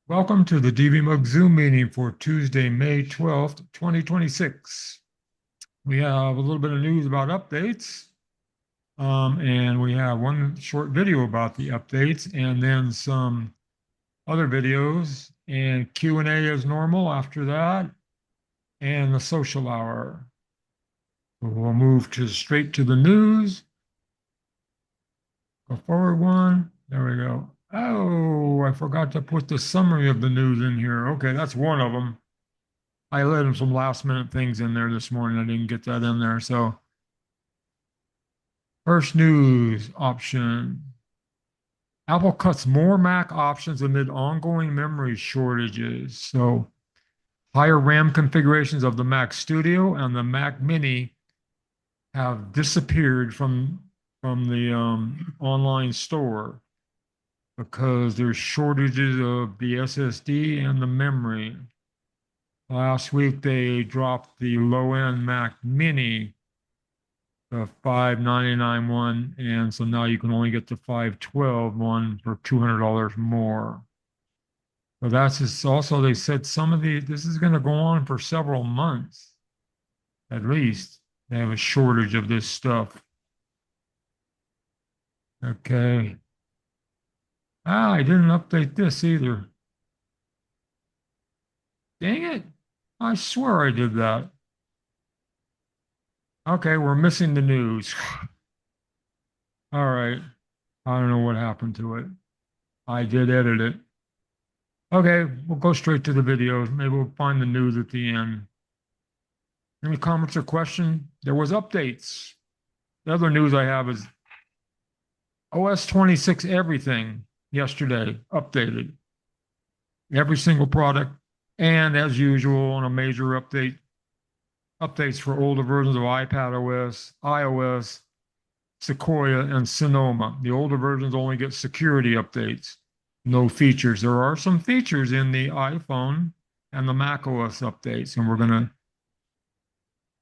Welcome to the DVMUG Zoom meeting for Tuesday, May 12th, 2026. We have a little bit of news about updates, and we have one short video about the updates, and then some other videos, and Q&A as normal after that, and the social hour. So we'll move straight to the news. Go forward one. There we go. Oh, I forgot to put the summary of the news in here. Okay, that's one of them. I let in some last minute things in there this morning. I didn't get that in there. So, first news option. Apple cuts more Mac options amid ongoing memory shortages. So, higher RAM configurations of the Mac Studio and the Mac Mini have disappeared from the online store because there's shortages of the SSD and the memory. Last week they dropped the low-end Mac Mini, the $599 one, and so now you can only get the $512 one for $200 more. So that's just also, they said this is going to go on for several months at least. They have a shortage of this stuff. Okay. I didn't update this either. Dang it. I swear I did that. Okay, we're missing the news. All right. I don't know what happened to it. I did edit it. Okay, we'll go straight to the videos. Maybe we'll find the news at the end. Any comments or questions? There was updates. The other news I have is OS 26 everything yesterday updated. Every single product. And as usual, on a major updates for older versions of iPadOS, iOS, Sequoia, and Sonoma. The older versions only get security updates, no features. There are some features in the iPhone and the macOS updates, and we're going to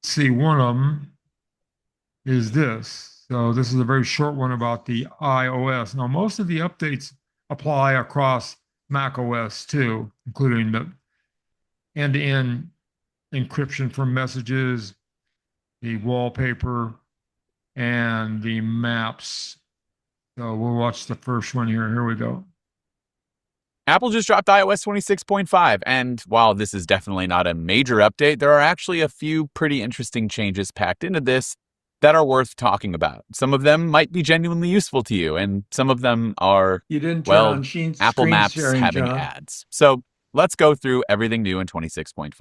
see one of them is this. So this is a very short one about the iOS. Now, most of the updates apply across macOS too, including the end-to-end encryption for messages, the wallpaper, and the maps. So we'll watch the first one here. Here we go. Apple just dropped iOS 26.5, and while this is definitely not a major update, there are actually a few pretty interesting changes packed into this that are worth talking about. Some of them might be genuinely useful to you, and some of them are, Apple Maps having ads. So let's go through everything new in 26.5.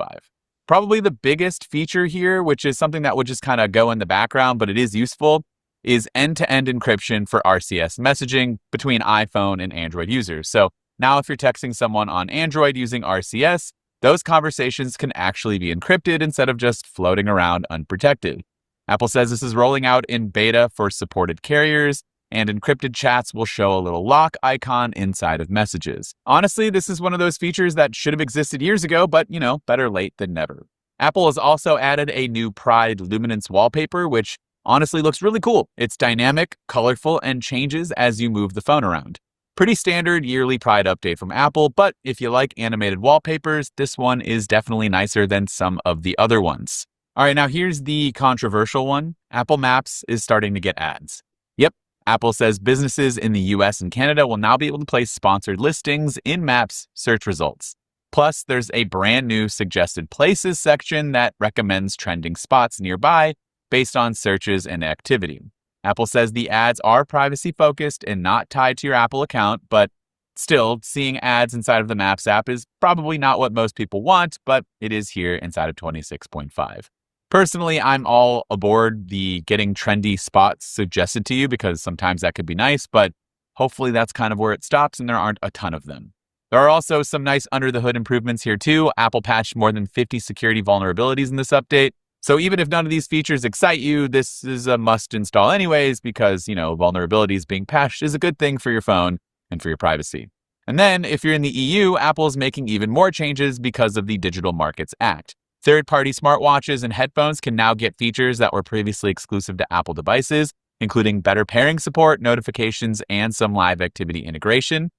Probably the biggest feature here, which is something that would just kind of go in the background, but it is useful, is end-to-end encryption for RCS messaging between iPhone and Android users. So now if you're texting someone on Android using RCS, those conversations can actually be encrypted instead of just floating around unprotected. Apple says this is rolling out in beta for supported carriers, and encrypted chats will show a little lock icon inside of messages. Honestly, this is one of those features that should have existed years ago, but, better late than never. Apple has also added a new Pride Luminance wallpaper, which honestly looks really cool. It's dynamic, colorful, and changes as you move the phone around. Pretty standard yearly Pride update from Apple, but if you like animated wallpapers, this one is definitely nicer than some of the other ones. All right, now here's the controversial one. Apple Maps is starting to get ads. Yep, Apple says businesses in the US and Canada will now be able to place sponsored listings in Maps search results. Plus, there's a brand new suggested places section that recommends trending spots nearby based on searches and activity. Apple says the ads are privacy focused and not tied to your Apple account, but still, seeing ads inside of the Maps app is probably not what most people want, but it is here inside of 26.5. Personally, I'm all aboard the getting trendy spots suggested to you because sometimes that could be nice, but hopefully that's kind of where it stops and there aren't a ton of them. There are also some nice under-the-hood improvements here too. Apple patched more than 50 security vulnerabilities in this update. So even if none of these features excite you, this is a must install anyways because, vulnerabilities being patched is a good thing for your phone and for your privacy. And then if you're in the EU, Apple is making even more changes because of the Digital Markets Act. Third-party smartwatches and headphones can now get features that were previously exclusive to Apple devices, including better pairing support, notifications, and some live activity integration.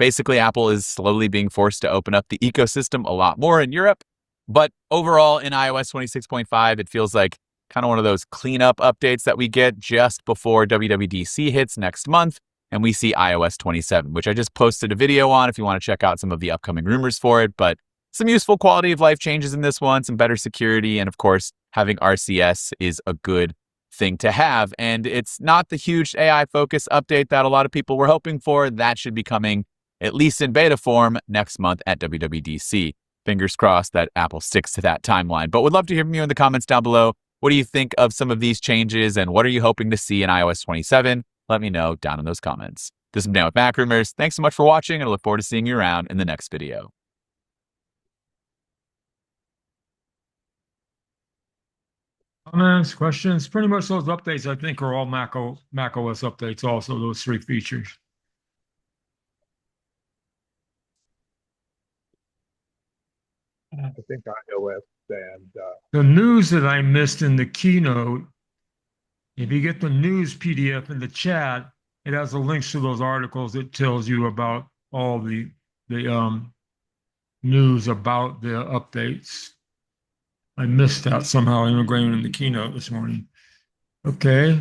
Basically, Apple is slowly being forced to open up the ecosystem a lot more in Europe. But overall, in iOS 26.5, it feels like kind of one of those cleanup updates that we get just before WWDC hits next month, and we see iOS 27, which I just posted a video on if you want to check out some of the upcoming rumors for it. But some useful quality of life changes in this one, some better security, and of course, having RCS is a good thing to have. And it's not the huge AI focus update that a lot of people were hoping for. That should be coming, at least in beta form, next month at WWDC. Fingers crossed that Apple sticks to that timeline. But would love to hear from you in the comments down below. What do you think of some of these changes, and what are you hoping to see in iOS 27? Let me know down in those comments. This is Dan with Mac Rumors. Thanks so much for watching, and I look forward to seeing you around in the next video. Comments, questions? Pretty much those updates, I think, are all Mac OS updates also, those 3 features. I think iOS and The news that I missed in the keynote, if you get the news PDF in the chat, it has the links to those articles that tells you about all the news about the updates. I missed that somehow integrating in the keynote this morning. Okay.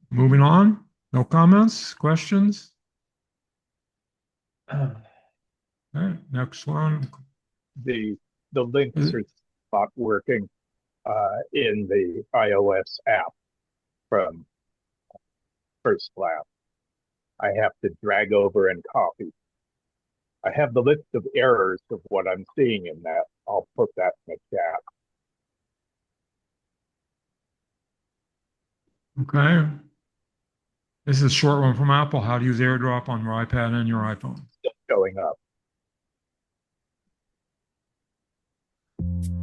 Moving on. No comments, questions? All right, next one. the links are not working in the iOS app from First Lab. I have to drag over and copy. I have the list of errors of what I'm seeing in that. I'll put that in the chat. Okay. This is a short one from Apple. How to use AirDrop on your iPad and your iPhone. Still showing up.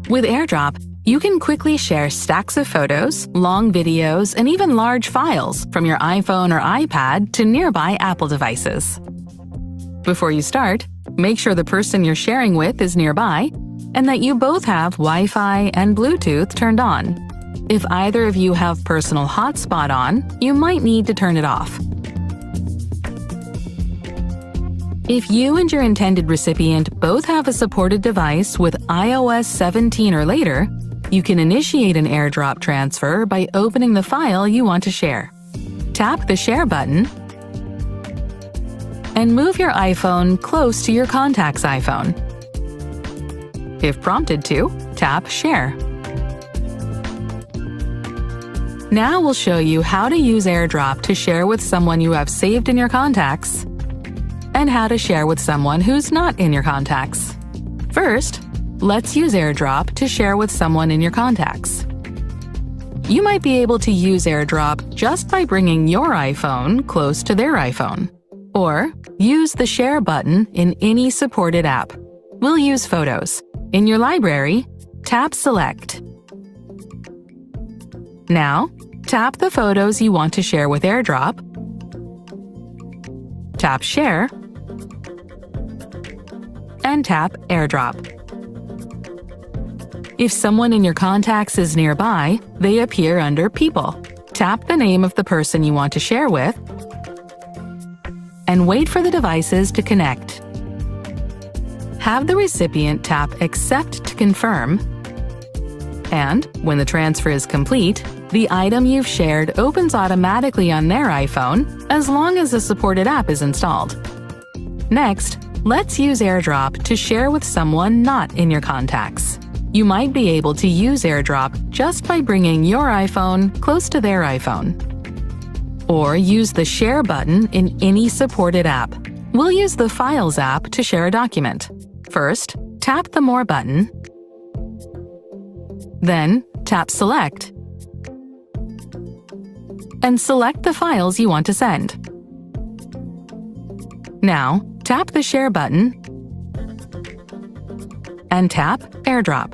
With AirDrop, you can quickly share stacks of photos, long videos, and even large files from your iPhone or iPad to nearby Apple devices. Before you start, make sure the person you're sharing with is nearby and that you both have Wi-Fi and Bluetooth turned on. If either of you have personal hotspot on, you might need to turn it off. If you and your intended recipient both have a supported device with iOS 17 or later, you can initiate an AirDrop transfer by opening the file you want to share. Tap the Share button and move your iPhone close to your contact's iPhone. If prompted to, tap Share. Now we'll show you how to use AirDrop to share with someone you have saved in your contacts and how to share with someone who's not in your contacts. First, let's use AirDrop to share with someone in your contacts. You might be able to use AirDrop just by bringing your iPhone close to their iPhone. Or use the Share button in any supported app. We'll use Photos. In your library, tap Select. Now, tap the photos you want to share with AirDrop, tap Share, and tap AirDrop. If someone in your contacts is nearby, they appear under People. Tap the name of the person you want to share with, and wait for the devices to connect. Have the recipient tap Accept to confirm, and when the transfer is complete, the item you've shared opens automatically on their iPhone as long as the supported app is installed. Next, let's use AirDrop to share with someone not in your contacts. You might be able to use AirDrop just by bringing your iPhone close to their iPhone. Or use the Share button in any supported app. We'll use the Files app to share a document. First, tap the More button, then tap Select, and select the files you want to send. Now, tap the Share button and tap AirDrop.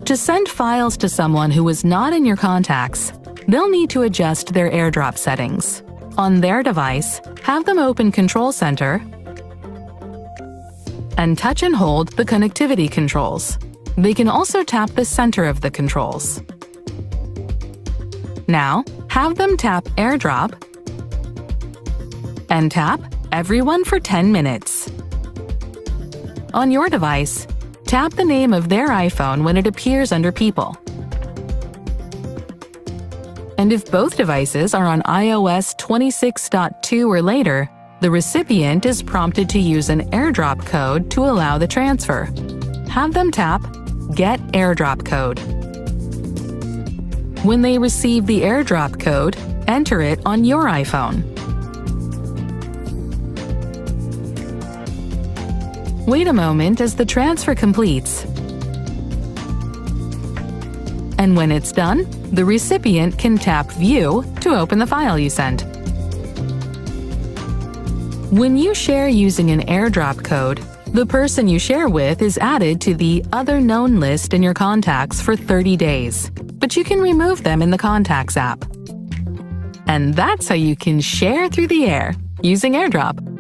To send files to someone who is not in your contacts, they'll need to adjust their AirDrop settings. On their device, have them open Control Center and touch and hold the connectivity controls. They can also tap the center of the controls. Now, have them tap AirDrop and tap Everyone for 10 minutes. On your device, tap the name of their iPhone when it appears under People. And if both devices are on iOS 26.2 or later, the recipient is prompted to use an AirDrop code to allow the transfer. Have them tap Get AirDrop Code. When they receive the AirDrop code, enter it on your iPhone. Wait a moment as the transfer completes. And when it's done, the recipient can tap View to open the file you sent. When you share using an AirDrop code, the person you share with is added to the Other Known list in your contacts for 30 days, but you can remove them in the Contacts app. And that's how you can share through the air using AirDrop.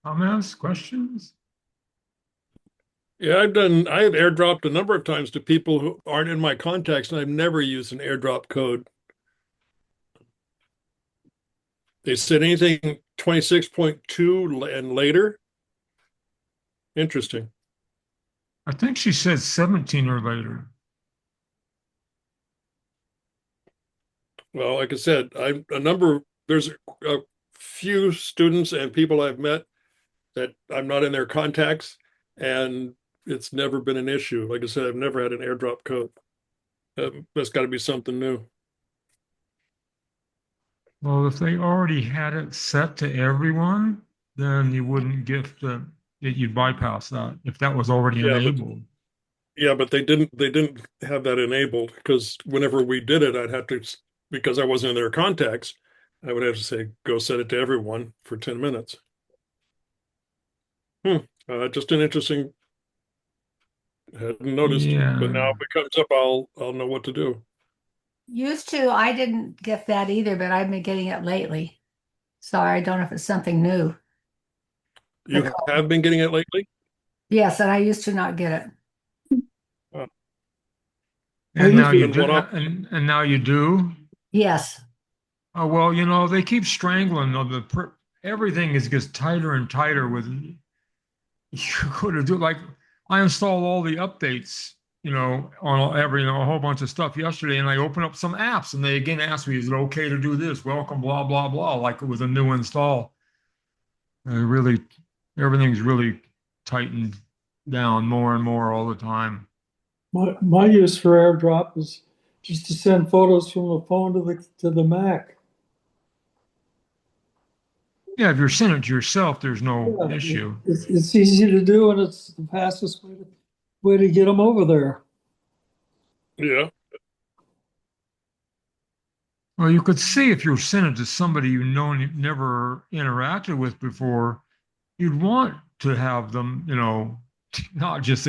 Comments, questions? Yeah, I have airdropped a number of times to people who aren't in my contacts, and I've never used an airdrop code. They said anything 26.2 and later. Interesting. I think she said 17 or later. Well, like I said, there's a few students and people I've met that I'm not in their contacts, and it's never been an issue. Like I said, I've never had an airdrop code. That's got to be something new. Well, if they already had it set to everyone, then you wouldn't you'd bypass that if that was already enabled. But they didn't have that enabled, because whenever we did it, I'd have to, because I wasn't in their contacts, I would have to say, go set it to everyone for 10 minutes. Just an interesting, hadn't noticed, but now if it comes up, I'll know what to do. Used to, I didn't get that either, but I've been getting it lately. So I don't know if it's something new. You have been getting it lately? Yes, and I used to not get it. And now you do, and now you do? Yes. Oh, well, they keep strangling. Everything gets tighter and tighter with, you're going to do, like, I installed all the updates, on a whole bunch of stuff yesterday, and I opened up some apps, and they again asked me, is it okay to do this? Welcome, blah, blah, blah, like it was a new install. Everything's really tightened down more and more all the time. My use for AirDrop is just to send photos from the phone to the Mac. Yeah, if you're sending it to yourself, there's no issue. It's easy to do, and it's the fastest way to get them over there. Yeah. Well, you could see if you're sending it to somebody you never interacted with before, you'd want to have them, not just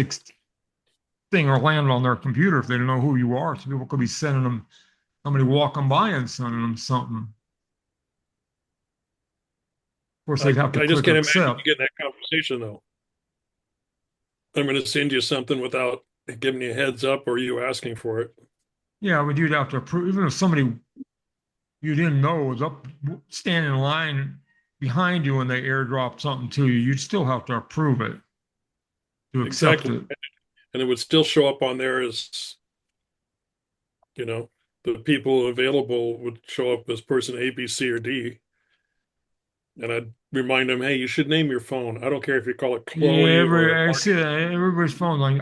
thing or land on their computer if they don't know who you are. So people could be sending them, somebody walking by and sending them something. Of course, they'd have to I just click can't imagine accept. you getting that conversation, though. I'm going to send you something without giving you a heads up or you asking for it. Yeah, but you'd have to approve, even if somebody you didn't know was standing in line behind you when they airdropped something to you, you'd still have to approve it to accept it. And it would still show up on there as, the people available would show up as person A, B, C, or D. And I'd remind them, hey, you should name your phone. I don't care if you call it Chloe. Yeah, I see that. Everybody's phone, like,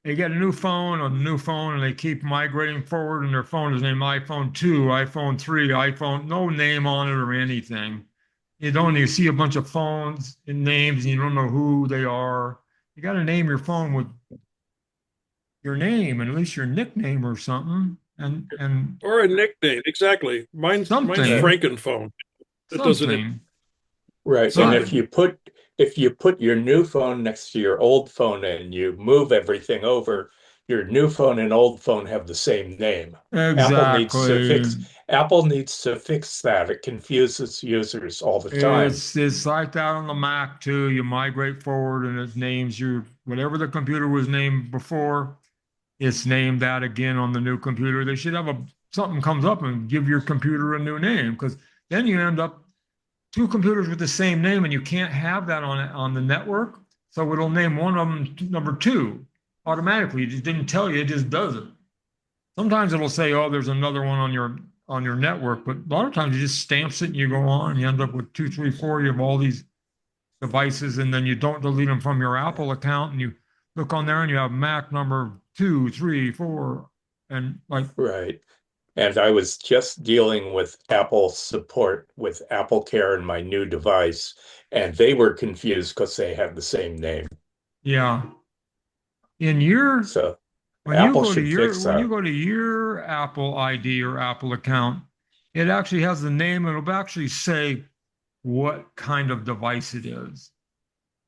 they get a new phone, and they keep migrating forward, and their phone is named iPhone 2, iPhone 3, iPhone, no name on it or anything. You see a bunch of phones and names, and you don't know who they are. You got to name your phone with your name, and at least your nickname or something. Or a nickname, exactly. Mine's Frankenphone. It doesn't. Right. Something. And if you put your new phone next to your old phone and you move everything over, your new phone and old phone have the same name. Exactly. Apple needs to fix that. It confuses users all the time. It's like that on the Mac too. You migrate forward and it names whatever the computer was named before, it's named that again on the new computer. They should have something comes up and give your computer a new name, because then you end up two computers with the same name and you can't have that on the network. So it'll name one of them number 2 automatically. It just didn't tell you, it just does it. Sometimes it'll say, oh, there's another one on your network, but a lot of times it just stamps it and you go on and you end up with 2, 3, 4. You have all these devices, and then you don't delete them from your Apple account, and you look on there and you have Mac number 2, 3, 4, and like. Right. And I was just dealing with Apple support with Apple Care in my new device, and they were confused because they have the same name. Yeah. In your So when Apple you should fix when you that. go to your Apple ID or Apple account, it actually has the name. It'll actually say what kind of device it is.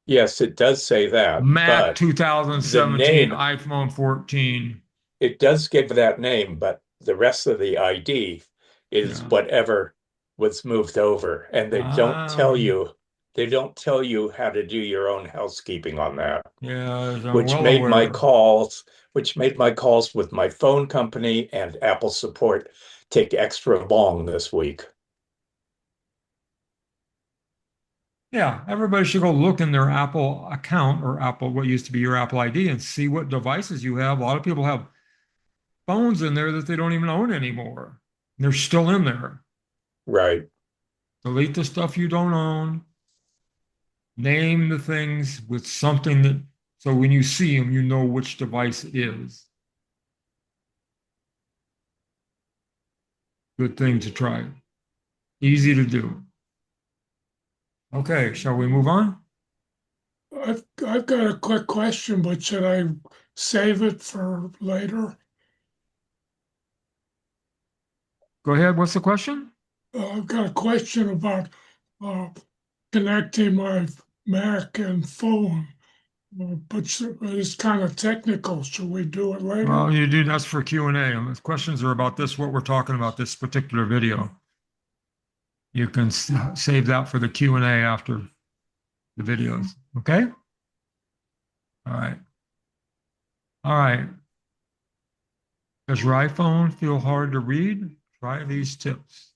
Yes, it does say that, Mac but the 2017 name, iPhone 14. it does give that name, but the rest of the ID is Yeah. whatever was moved over, and they don't tell you how to do your own housekeeping on that, Yeah, I'm which well made my aware. calls, with my phone company and Apple support take extra long this week. Yeah, everybody should go look in their Apple account or Apple, what used to be your Apple ID, and see what devices you have. A lot of people have phones in there that they don't even own anymore. They're still in there. Right. Delete the stuff you don't own. Name the things with something that, so when you see them, you know which device it is. Good thing to try. Easy to do. Okay, shall we move on? I've got a quick question, but should I save it for later? Go ahead. What's the question? I've got a question about uh, connecting my Mac and phone, but it's kind of technical. Should we do it later? Well, you do, that's for Q&A. The questions are about this, what we're talking about, this particular video. You can save that for the Q&A after the videos. Okay? All right. All right. Does your iPhone feel hard to read? Try these tips.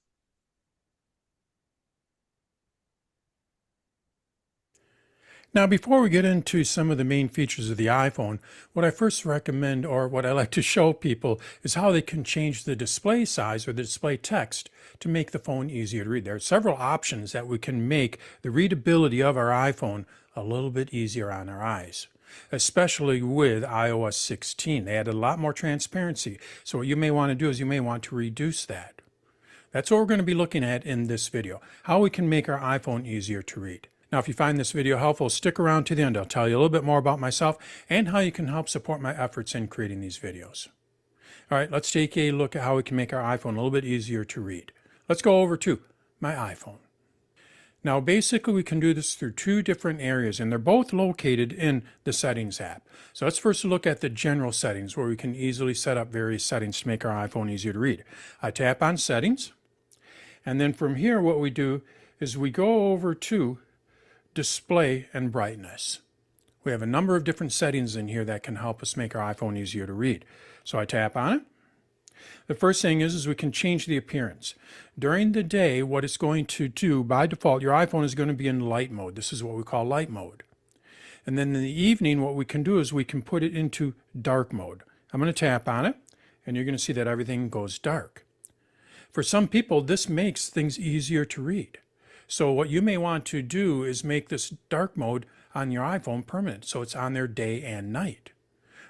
Now, before we get into some of the main features of the iPhone, what I first recommend, or what I like to show people, is how they can change the display size or the display text to make the phone easier to read. There are several options that we can make the readability of our iPhone a little bit easier on our eyes, especially with iOS 16. They added a lot more transparency. So what you may want to do is you may want to reduce that. That's what we're going to be looking at in this video, how we can make our iPhone easier to read. Now, if you find this video helpful, stick around to the end. I'll tell you a little bit more about myself and how you can help support my efforts in creating these videos. All right, let's take a look at how we can make our iPhone a little bit easier to read. Let's go over to my iPhone. Now, basically, we can do this through two different areas, and they're both located in the Settings app. So let's first look at the general settings, where we can easily set up various settings to make our iPhone easier to read. I tap on Settings, and then from here, what we do is we go over to Display and Brightness. We have a number of different settings in here that can help us make our iPhone easier to read. So I tap on it. The first thing is we can change the appearance. During the day, what it's going to do, by default, your iPhone is going to be in light mode. This is what we call light mode. And then in the evening, what we can do is we can put it into dark mode. I'm going to tap on it, and you're going to see that everything goes dark. For some people, this makes things easier to read. So what you may want to do is make this dark mode on your iPhone permanent, so it's on there day and night.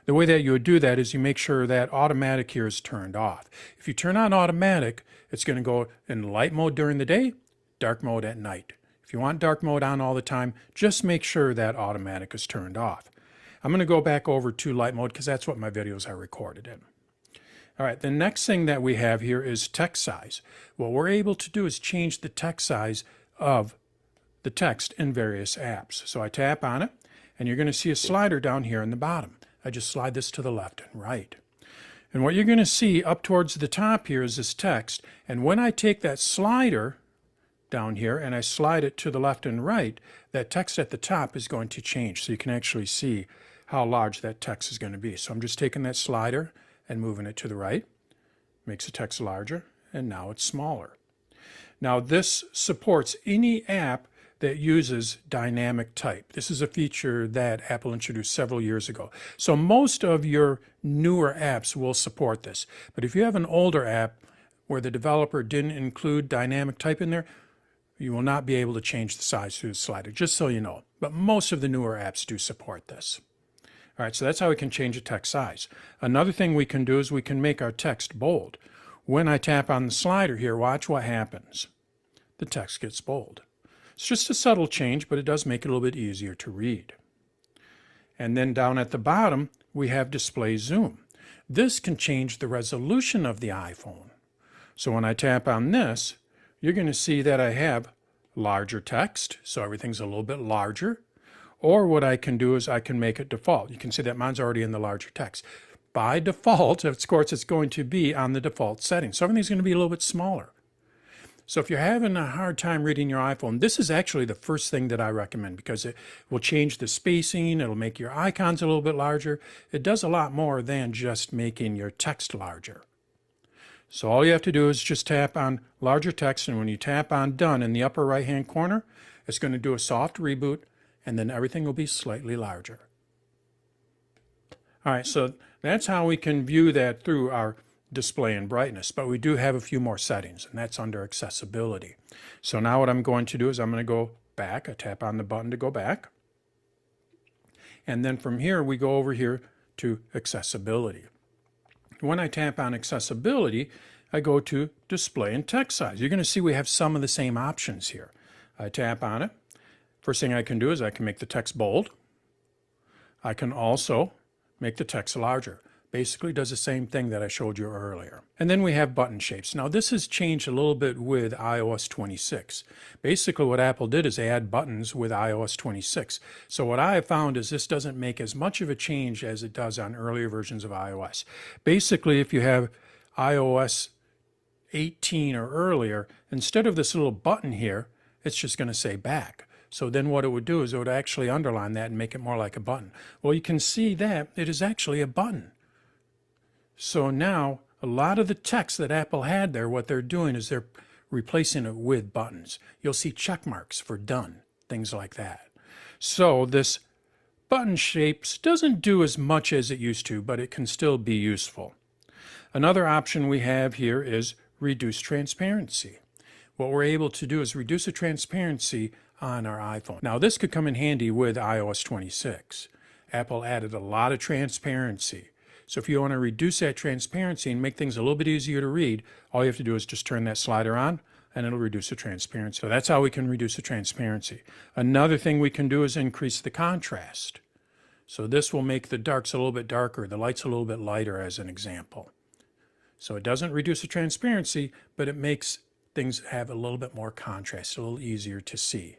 The way that you would do that is you make sure that automatic here is turned off. If you turn on automatic, it's going to go in light mode during the day, dark mode at night. If you want dark mode on all the time, just make sure that automatic is turned off. I'm going to go back over to light mode because that's what my videos are recorded in. All right, the next thing that we have here is text size. What we're able to do is change the text size of the text in various apps. So I tap on it, and you're going to see a slider down here in the bottom. I just slide this to the left and right. And what you're going to see up towards the top here is this text. And when I take that slider down here and I slide it to the left and right, that text at the top is going to change. So you can actually see how large that text is going to be. So I'm just taking that slider and moving it to the right. Makes the text larger, and now it's smaller. Now this supports any app that uses dynamic type. This is a feature that Apple introduced several years ago. So most of your newer apps will support this. But if you have an older app where the developer didn't include dynamic type in there, you will not be able to change the size through the slider, just so you know. But most of the newer apps do support this. All right, so that's how we can change the text size. Another thing we can do is we can make our text bold. When I tap on the slider here, watch what happens. The text gets bold. It's just a subtle change, but it does make it a little bit easier to read. And then down at the bottom, we have display zoom. This can change the resolution of the iPhone. So when I tap on this, you're going to see that I have larger text, so everything's a little bit larger. Or what I can do is I can make it default. You can see that mine's already in the larger text. By default, of course, it's going to be on the default setting. So everything's going to be a little bit smaller. So if you're having a hard time reading your iPhone, this is actually the first thing that I recommend because it will change the spacing. It'll make your icons a little bit larger. It does a lot more than just making your text larger. So all you have to do is just tap on larger text, and when you tap on done in the upper right-hand corner, it's going to do a soft reboot, and then everything will be slightly larger. All right, so that's how we can view that through our display and brightness, but we do have a few more settings, and that's under accessibility. So now what I'm going to do is I'm going to go back. I tap on the button to go back. And then from here, we go over here to accessibility. When I tap on accessibility, I go to display and text size. You're going to see we have some of the same options here. I tap on it. First thing I can do is I can make the text bold. I can also make the text larger. Basically does the same thing that I showed you earlier. And then we have button shapes. Now this has changed a little bit with iOS 26. Basically what Apple did is add buttons with iOS 26. So what I have found is this doesn't make as much of a change as it does on earlier versions of iOS. Basically if you have iOS 18 or earlier, instead of this little button here, it's just going to say back. So then what it would do is it would actually underline that and make it more like a button. Well, you can see that it is actually a button. So now a lot of the text that Apple had there, what they're doing is they're replacing it with buttons. You'll see check marks for done, things like that. So this button shapes doesn't do as much as it used to, but it can still be useful. Another option we have here is reduce transparency. What we're able to do is reduce the transparency on our iPhone. Now this could come in handy with iOS 26. Apple added a lot of transparency. So if you want to reduce that transparency and make things a little bit easier to read, all you have to do is just turn that slider on and it'll reduce the transparency. So that's how we can reduce the transparency. Another thing we can do is increase the contrast. So this will make the darks a little bit darker, the lights a little bit lighter as an example. So it doesn't reduce the transparency, but it makes things have a little bit more contrast, a little easier to see.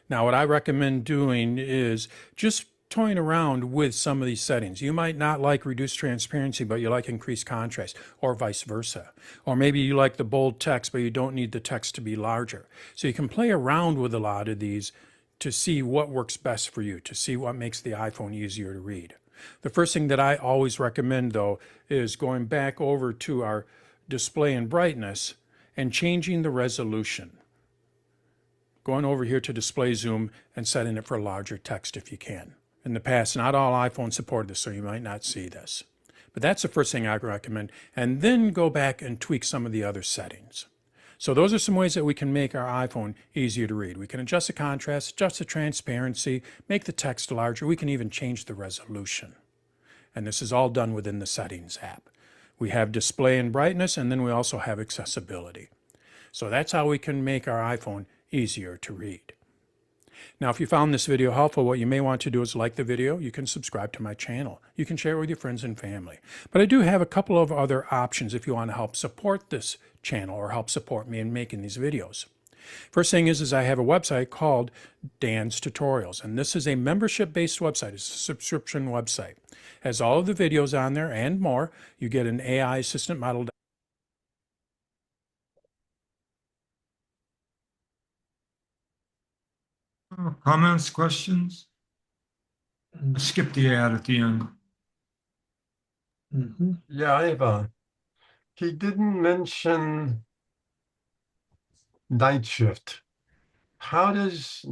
Now what I recommend doing is just toying around with some of these settings. You might not like reduced transparency, but you like increased contrast, or vice versa. Or maybe you like the bold text, but you don't need the text to be larger. So you can play around with a lot of these to see what works best for you, to see what makes the iPhone easier to read. The first thing that I always recommend, though, is going back over to our display and brightness and changing the resolution. Going over here to display zoom and setting it for larger text if you can. In the past, not all iPhones support this, so you might not see this. But that's the first thing I recommend. And then go back and tweak some of the other settings. So those are some ways that we can make our iPhone easier to read. We can adjust the contrast, adjust the transparency, make the text larger. We can even change the resolution. And this is all done within the Settings app. We have display and brightness, and then we also have accessibility. So that's how we can make our iPhone easier to read. Now, if you found this video helpful, what you may want to do is like the video. You can subscribe to my channel. You can share it with your friends and family. But I do have a couple of other options if you want to help support this channel or help support me in making these videos. First thing is I have a website called Dan's Tutorials, and this is a membership-based website. It's a subscription website. It has all of the videos on there and more. You get an AI assistant model. Comments, questions? Skip the ad at the end. Yeah, I have he didn't mention night shift. How does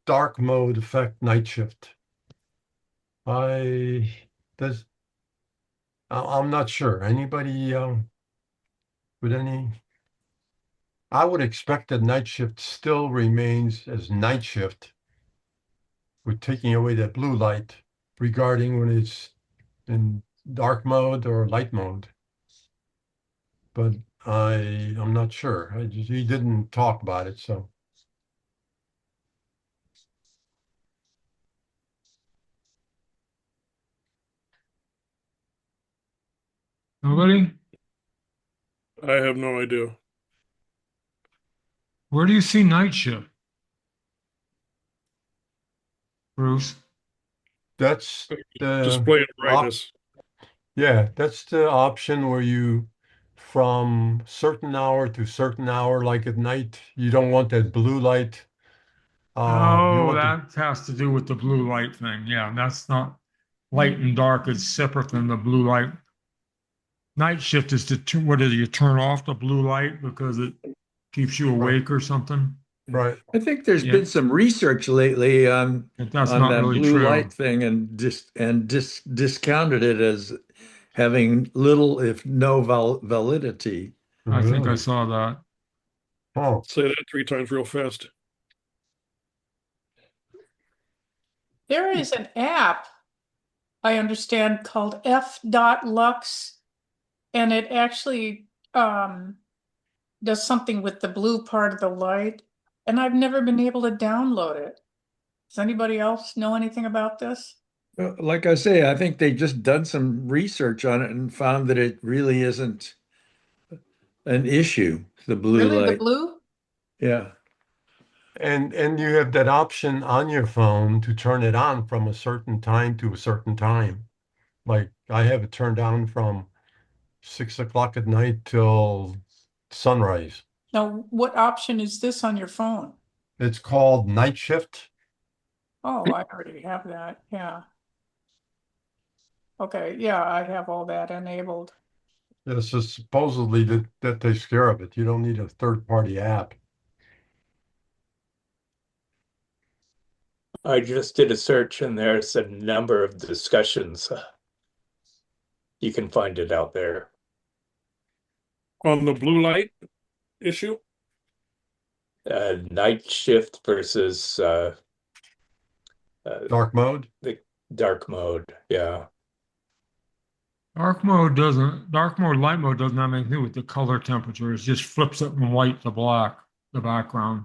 dark mode affect night shift? I, does, I'm not sure. Anybody, with any? I would expect that night shift still remains as night shift with taking away that blue light regarding when it's in dark mode or light mode. But I'm not sure. He didn't talk about it, so. Nobody? I have no idea. Where do you see night shift? Bruce? That's the Display and brightness. Yeah, that's the option where you, from certain hour to certain hour, like at night, you don't want that blue light. You Oh, want the, that has to do with the blue light thing. Yeah, that's not light and dark is separate than the blue light. Night shift is to what is it, you turn off the blue light because it keeps you awake or something? right. I think there's Yeah. been some research lately on But that's on not that really blue true. light thing and discounted it as having little, if no, validity. I think I Really? saw that. Oh, Say that 3 times real fast. There is an app I understand called F.Lux, and it actually does something with the blue part of the light, and I've never been able to download it. Does anybody else know anything about this? Like I say, I think they just done some research on it and found that it really isn't an issue, the blue Really, the light. blue? Yeah. and you have that option on your phone to turn it on from a certain time to a certain time. Like I have it turned on from 6 o'clock at night till sunrise. Now, what option is this on your phone? It's called night shift. Oh, I already have that. Yeah. Okay, yeah, I have all that enabled. Yeah, so supposedly that takes care of it. You don't need a third-party app. I just did a search and there's a number of discussions. You can find it out there. On the blue light issue? Night shift versus Dark mode? the dark mode. Yeah. Dark mode, light mode doesn't have anything to do with the color temperature. It just flips it from white to black, the background.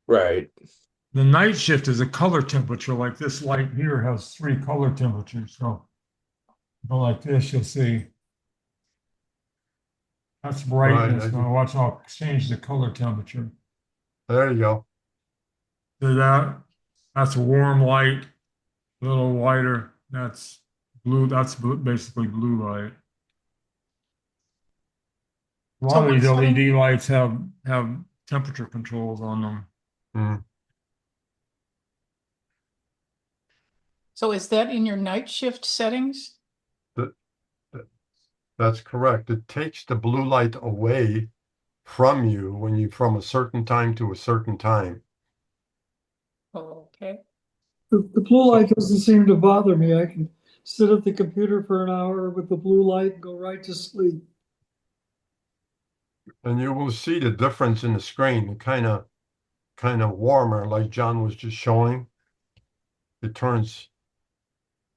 Right. The night shift is a color temperature, like this light here has 3 color temperatures. So go like this, you'll see. That's brightness. Right. Now watch, I'll change the color temperature. There you go. See that? That's a warm light, a little whiter. That's blue. That's basically blue light. A lot of these LED lights have temperature controls on them. Mm. So is that in your night shift settings? That's correct. It takes the blue light away from you when you from a certain time to a certain time. Oh, okay. The blue light doesn't seem to bother me. I can sit at the computer for an hour with the blue light and go right to sleep. And you will see the difference in the screen, kind of warmer, like John was just showing. It turns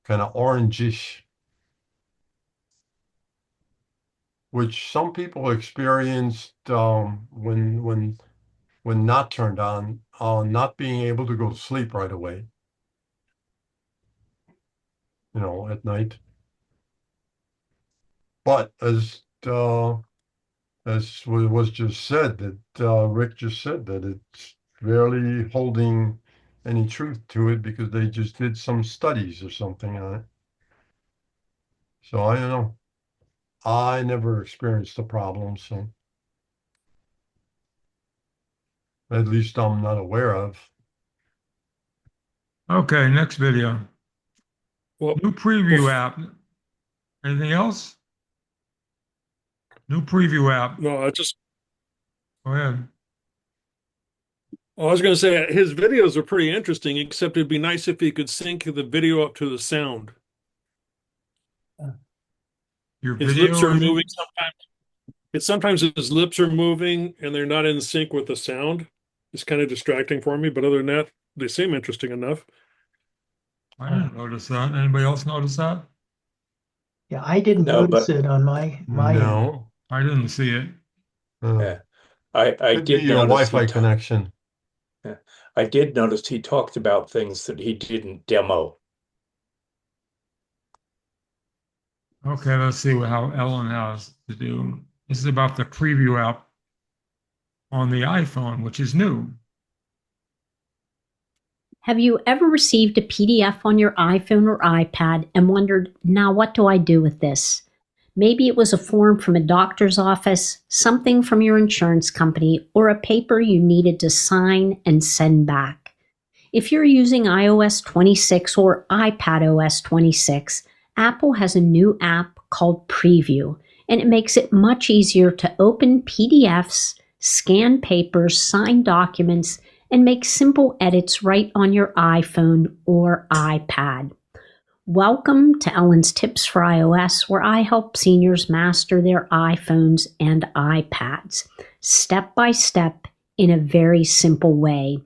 kind of orangish, which some people experienced when not turned on, not being able to go to sleep right away, at night. But as was just said, that Rick just said, that it's barely holding any truth to it because they just did some studies or something on it. So I don't know. I never experienced the problem, so at least I'm not aware of. Okay, next video. Well, New preview app. Anything else? New preview app. no, Go ahead. I was going to say his videos are pretty interesting, except it'd be nice if he could sync the video up to the sound. Your His video lips are is- moving sometimes. Sometimes his lips are moving and they're not in sync with the sound. It's kind of distracting for me, but other than that, they seem interesting enough. I didn't notice that. Anybody else notice that? Yeah, I didn't No, notice but it on my end. No. I didn't see it. yeah, I Could be did your notice Wi-Fi connection. I did notice he talked about things that he didn't demo. Okay, let's see how Ellen has to do. This is about the preview app on the iPhone, which is new. Have you ever received a PDF on your iPhone or iPad and wondered, now what do I do with this? Maybe it was a form from a doctor's office, something from your insurance company, or a paper you needed to sign and send back. If you're using iOS 26 or iPadOS 26, Apple has a new app called Preview, and it makes it much easier to open PDFs, scan papers, sign documents, and make simple edits right on your iPhone or iPad. Welcome to Ellen's Tips for iOS, where I help seniors master their iPhones and iPads, step by step in a very simple way.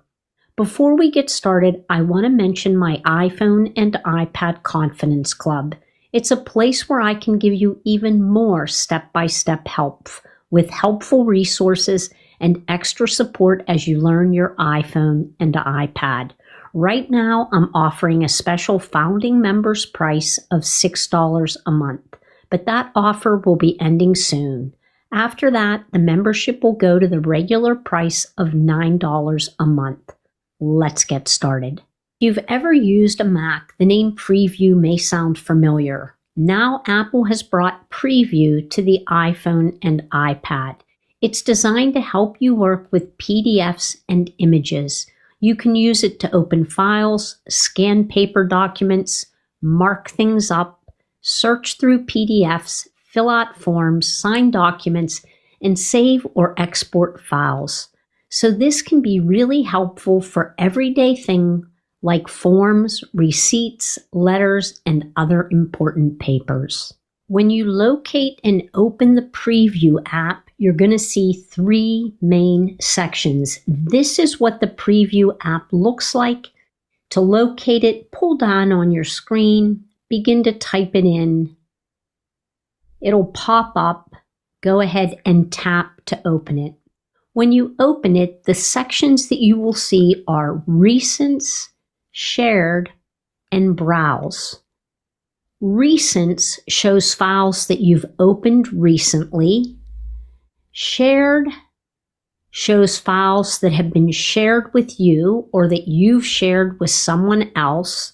Before we get started, I want to mention my iPhone and iPad Confidence Club. It's a place where I can give you even more step-by-step help with helpful resources and extra support as you learn your iPhone and iPad. Right now, I'm offering a special founding members price of $6 a month, but that offer will be ending soon. After that, the membership will go to the regular price of $9 a month. Let's get started. If you've ever used a Mac, the name Preview may sound familiar. Now Apple has brought Preview to the iPhone and iPad. It's designed to help you work with PDFs and images. You can use it to open files, scan paper documents, mark things up, search through PDFs, fill out forms, sign documents, and save or export files. So this can be really helpful for everyday things like forms, receipts, letters, and other important papers. When you locate and open the Preview app, you're going to see three main sections. This is what the Preview app looks like. To locate it, pull down on your screen, begin to type it in. It'll pop up. Go ahead and tap to open it. When you open it, the sections that you will see are Recents, Shared, and Browse. Recents shows files that you've opened recently. Shared shows files that have been shared with you or that you've shared with someone else.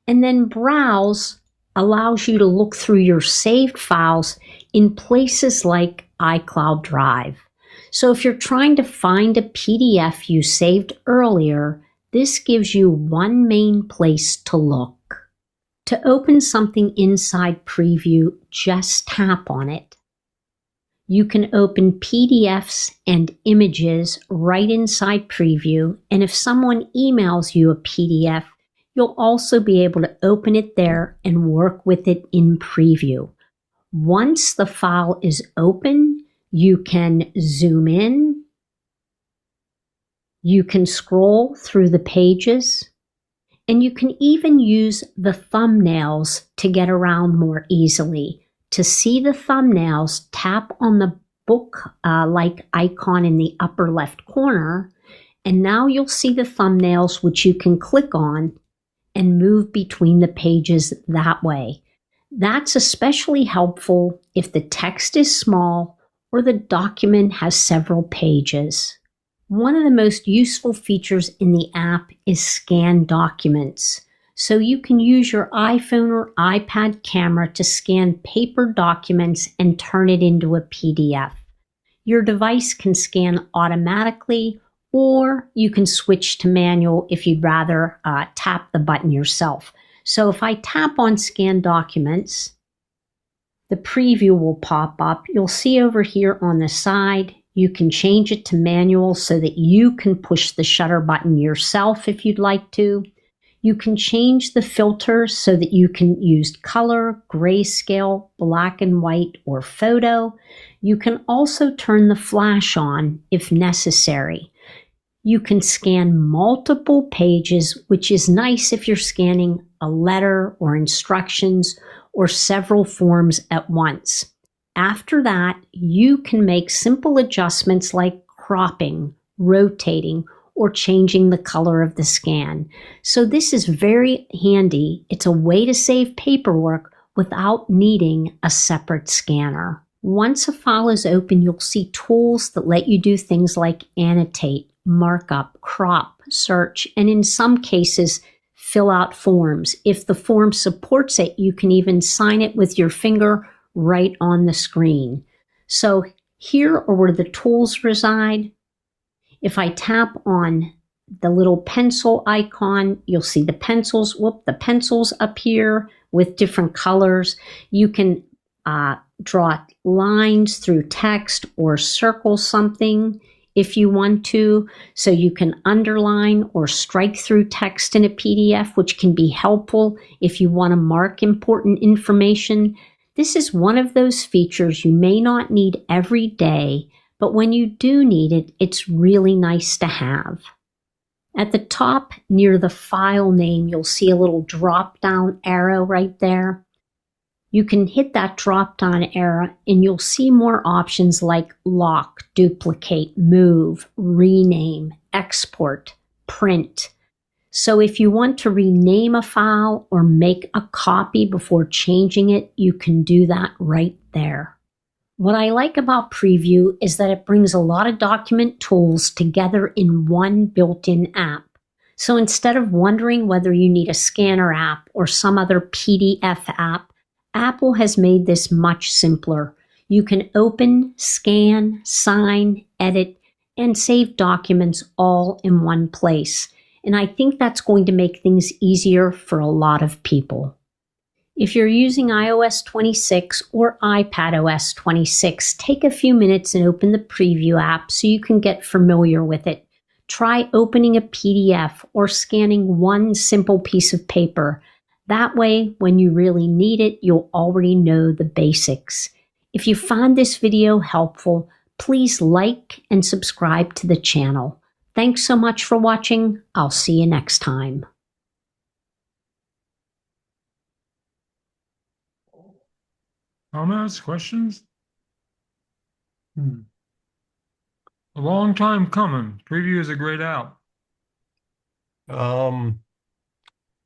And then Browse allows you to look through your saved files in places like iCloud Drive. So if you're trying to find a PDF you saved earlier, this gives you one main place to look. To open something inside Preview, just tap on it. You can open PDFs and images right inside Preview, and if someone emails you a PDF, you'll also be able to open it there and work with it in Preview. Once the file is open, you can zoom in. You can scroll through the pages, and you can even use the thumbnails to get around more easily. To see the thumbnails, tap on the book-like icon in the upper left corner, and now you'll see the thumbnails, which you can click on and move between the pages that way. That's especially helpful if the text is small or the document has several pages. One of the most useful features in the app is Scan Documents. So you can use your iPhone or iPad camera to scan paper documents and turn it into a PDF. Your device can scan automatically, or you can switch to manual if you'd rather tap the button yourself. So if I tap on Scan Documents, the preview will pop up. You'll see over here on the side, you can change it to manual so that you can push the shutter button yourself if you'd like to. You can change the filter so that you can use color, grayscale, black and white, or photo. You can also turn the flash on if necessary. You can scan multiple pages, which is nice if you're scanning a letter or instructions or several forms at once. After that, you can make simple adjustments like cropping, rotating, or changing the color of the scan. So this is very handy. It's a way to save paperwork without needing a separate scanner. Once a file is open, you'll see tools that let you do things like annotate, markup, crop, search, and in some cases, fill out forms. If the form supports it, you can even sign it with your finger right on the screen. So here are where the tools reside. If I tap on the little pencil icon, you'll see the pencils. The pencils up here with different colors. You can draw lines through text or circle something if you want to. So you can underline or strike through text in a PDF, which can be helpful if you want to mark important information. This is one of those features you may not need every day, but when you do need it, it's really nice to have. At the top near the file name, you'll see a little drop-down arrow right there. You can hit that drop-down arrow and you'll see more options like lock, duplicate, move, rename, export, print. So if you want to rename a file or make a copy before changing it, you can do that right there. What I like about Preview is that it brings a lot of document tools together in one built-in app. So instead of wondering whether you need a scanner app or some other PDF app, Apple has made this much simpler. You can open, scan, sign, edit, and save documents all in one place. And I think that's going to make things easier for a lot of people. If you're using iOS 26 or iPadOS 26, take a few minutes and open the Preview app so you can get familiar with it. Try opening a PDF or scanning one simple piece of paper. That way, when you really need it, you'll already know the basics. If you found this video helpful, please like and subscribe to the channel. Thanks so much for watching. I'll see you next time. Comments, questions? A long time coming. Preview is a great app.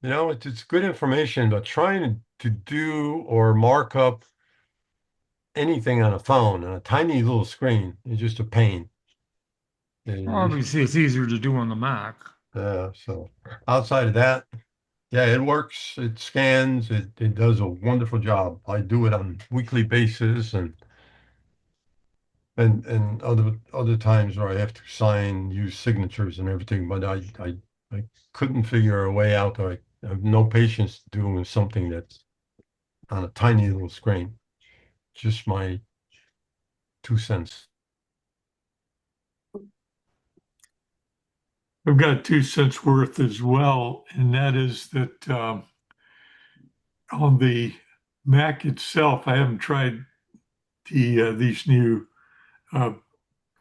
It's good information, but trying to do or mark up anything on a phone on a tiny little screen is just a pain. Obviously, it's easier to do on the Mac. So outside of that, yeah, it works. It scans. It does a wonderful job. I do it on a weekly basis, and other times where I have to sign, use signatures and everything. But I couldn't figure a way out. I have no patience doing something that's on a tiny little screen. Just my 2 cents. I've got 2 cents worth as well, and that is that on the Mac itself, I haven't tried these new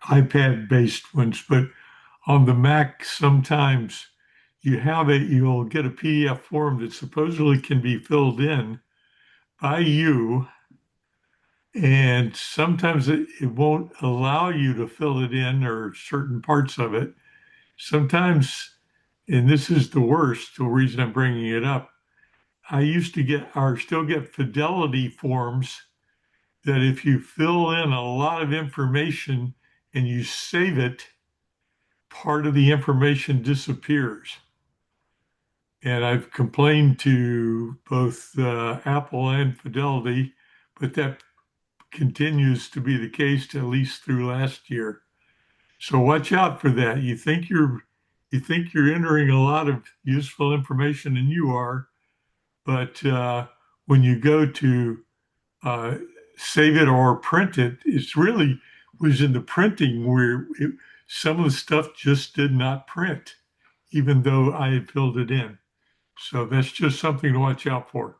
iPad-based ones, but on the Mac, sometimes you'll get a PDF form that supposedly can be filled in by you, and sometimes it won't allow you to fill it in or certain parts of it. Sometimes, and this is the worst, the reason I'm bringing it up, I used to get, or still get fidelity forms that if you fill in a lot of information and you save it, part of the information disappears. And I've complained to both Apple and Fidelity, but that continues to be the case at least through last year. So watch out for that. You think you're entering a lot of useful information, and you are, but when you go to uh, save it or print it, it's really was in the printing where some of the stuff just did not print, even though I had filled it in. So that's just something to watch out for.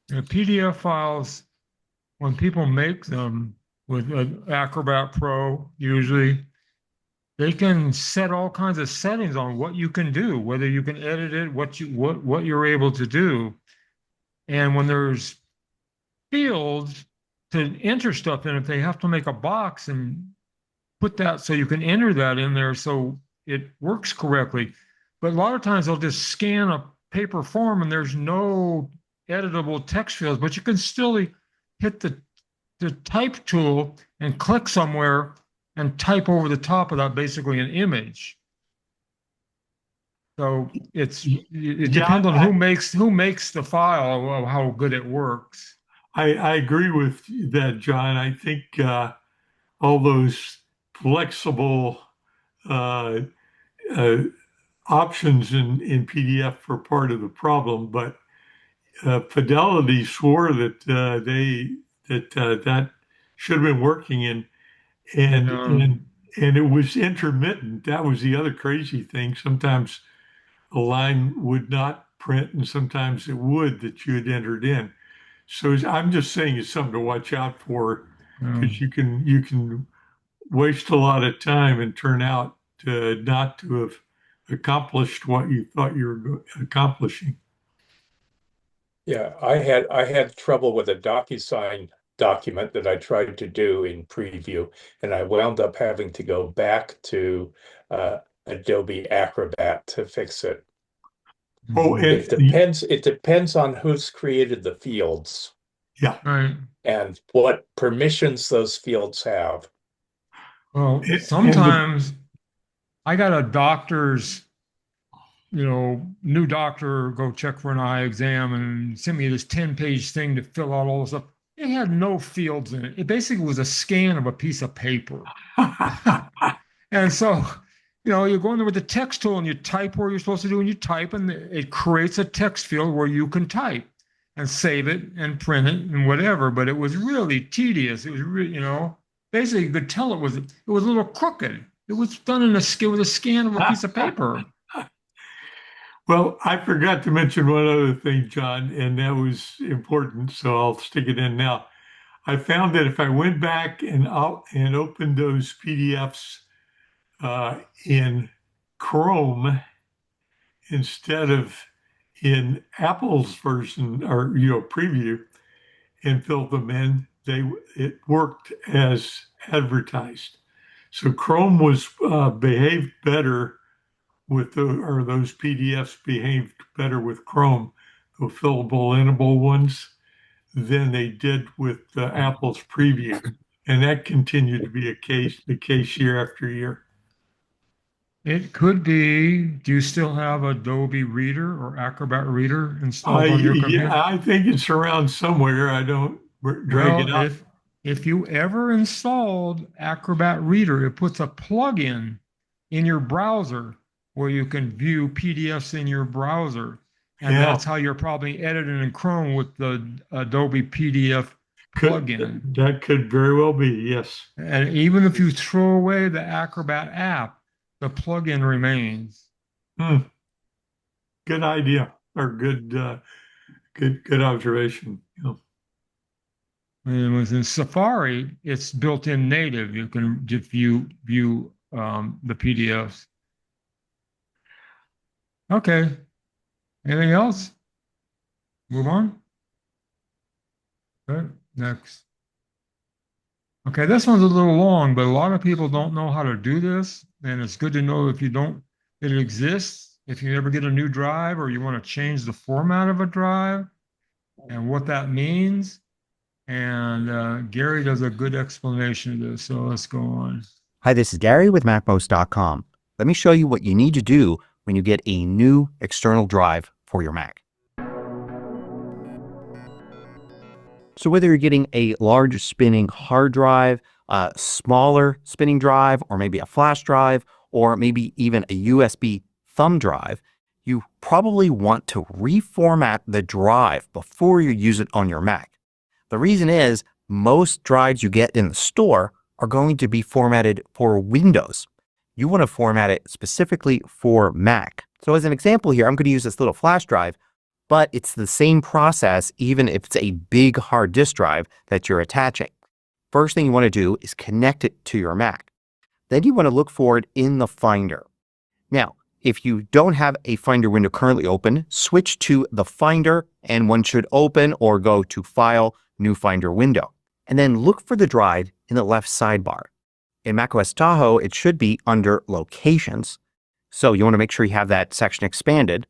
PDF files, when people make them with Acrobat Pro, usually they can set all kinds of settings on what you can do, whether you can edit it, what you're able to do. And when there's fields to enter stuff in, if they have to make a box and put that so you can enter that in there so it works correctly. But a lot of times they'll just scan a paper form and there's no editable text fields, but you can still hit the type tool and click somewhere and type over the top of that, basically an image. So it depends on who makes the file, how good it works. I agree with that, John. I think all those flexible uh, options in PDF are part of the problem, but Fidelity swore that that should have been working, and it was intermittent. That was the other crazy thing. Sometimes a line would not print, and sometimes it would that you had entered in. So I'm just saying it's something to watch out for, because you can waste a lot of time and turn out not to have accomplished what you thought you were accomplishing. Yeah, I had trouble with a DocuSign document that I tried to do in preview, and I wound up having to go back to Adobe Acrobat to fix it. Oh, it depends on who's created the fields. Yeah. Right. And what permissions those fields have. Well, sometimes I got a doctor's, new doctor go check for an eye exam and sent me this 10-page thing to fill out all this stuff. It had no fields in it. It basically was a scan of a piece of paper. And so, you go in there with the text tool and you type where you're supposed to do, and you type, and it creates a text field where you can type and save it and print it and whatever. But it was really tedious. It was really, basically you could tell it was a little crooked. It was done with a scan of a piece of paper. Well, I forgot to mention one other thing, John, and that was important, so I'll stick it in now. I found that if I went back and opened those PDFs in Chrome instead of in Apple's version or preview, and filled them in, it worked as advertised. So Chrome was behaved better with those PDFs behaved better with Chrome, the fillable, editable ones, than they did with Apple's preview, and that continued to be the case year after year. It could be. Do you still have Adobe Reader or Acrobat Reader installed on your computer? Yeah, I think it's around somewhere. I don't drag it up. If you ever installed Acrobat Reader, it puts a plugin in your browser where you can view PDFs in your browser. And that's how you're probably editing in Chrome with the Adobe PDF plugin. That could very well be, yes. And even if you throw away the Acrobat app, the plugin remains. Good idea, or good observation. And within Safari, it's built in native. You can just view the PDFs. Okay. Anything else? Move on. Okay, next. Okay, this one's a little long, but a lot of people don't know how to do this. And it's good to know if you don't, it exists. If you ever get a new drive or you want to change the format of a drive and what that means. And Gary does a good explanation of this. So let's go on. Hi, this is Gary with MacMost.com. Let me show you what you need to do when you get a new external drive for your Mac. So whether you're getting a large spinning hard drive, a smaller spinning drive or maybe a flash drive or maybe even a USB thumb drive, you probably want to reformat the drive before you use it on your Mac. The reason is most drives you get in the store are going to be formatted for Windows. You want to format it specifically for Mac. So as an example here, I'm going to use this little flash drive, but it's the same process even if it's a big hard disk drive that you're attaching. First thing you want to do is connect it to your Mac. Then you want to look for it in the Finder. Now, if you don't have a Finder window currently open, switch to the Finder and one should open or go to File, New Finder window. And then look for the drive in the left sidebar. In macOS Tahoe, it should be under Locations. So you want to make sure you have that section expanded.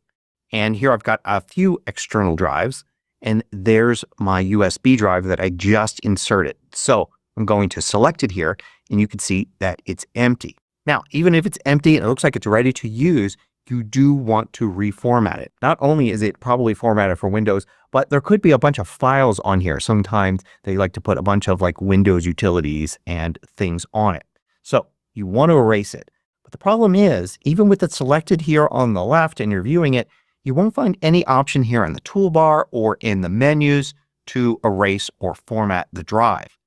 And here I've got a few external drives. And there's my USB drive that I just inserted. So I'm going to select it here and you can see that it's empty. Now, even if it's empty and it looks like it's ready to use, you do want to reformat it. Not only is it probably formatted for Windows, but there could be a bunch of files on here. Sometimes they like to put a bunch of like Windows utilities and things on it. So you want to erase it. But the problem is, even with it selected here on the left and you're viewing it, you won't find any option here in the toolbar or in the menus to erase or format the drive.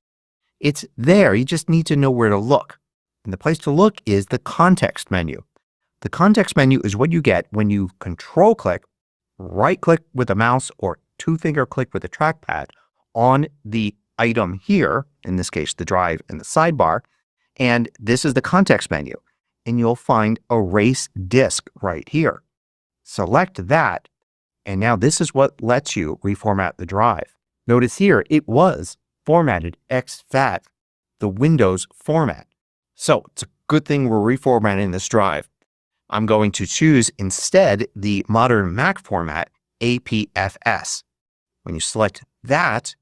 It's there. You just need to know where to look. And the place to look is the context menu. The context menu is what you get when you control click, right click with a mouse or two-finger click with a trackpad on the item here, in this case the drive in the sidebar, and this is the context menu. And you'll find Erase Disk right here. Select that and now this is what lets you reformat the drive. Notice here it was formatted exFAT, the Windows format. So it's a good thing we're reformatting this drive. I'm going to choose instead the modern Mac format APFS. When you select that,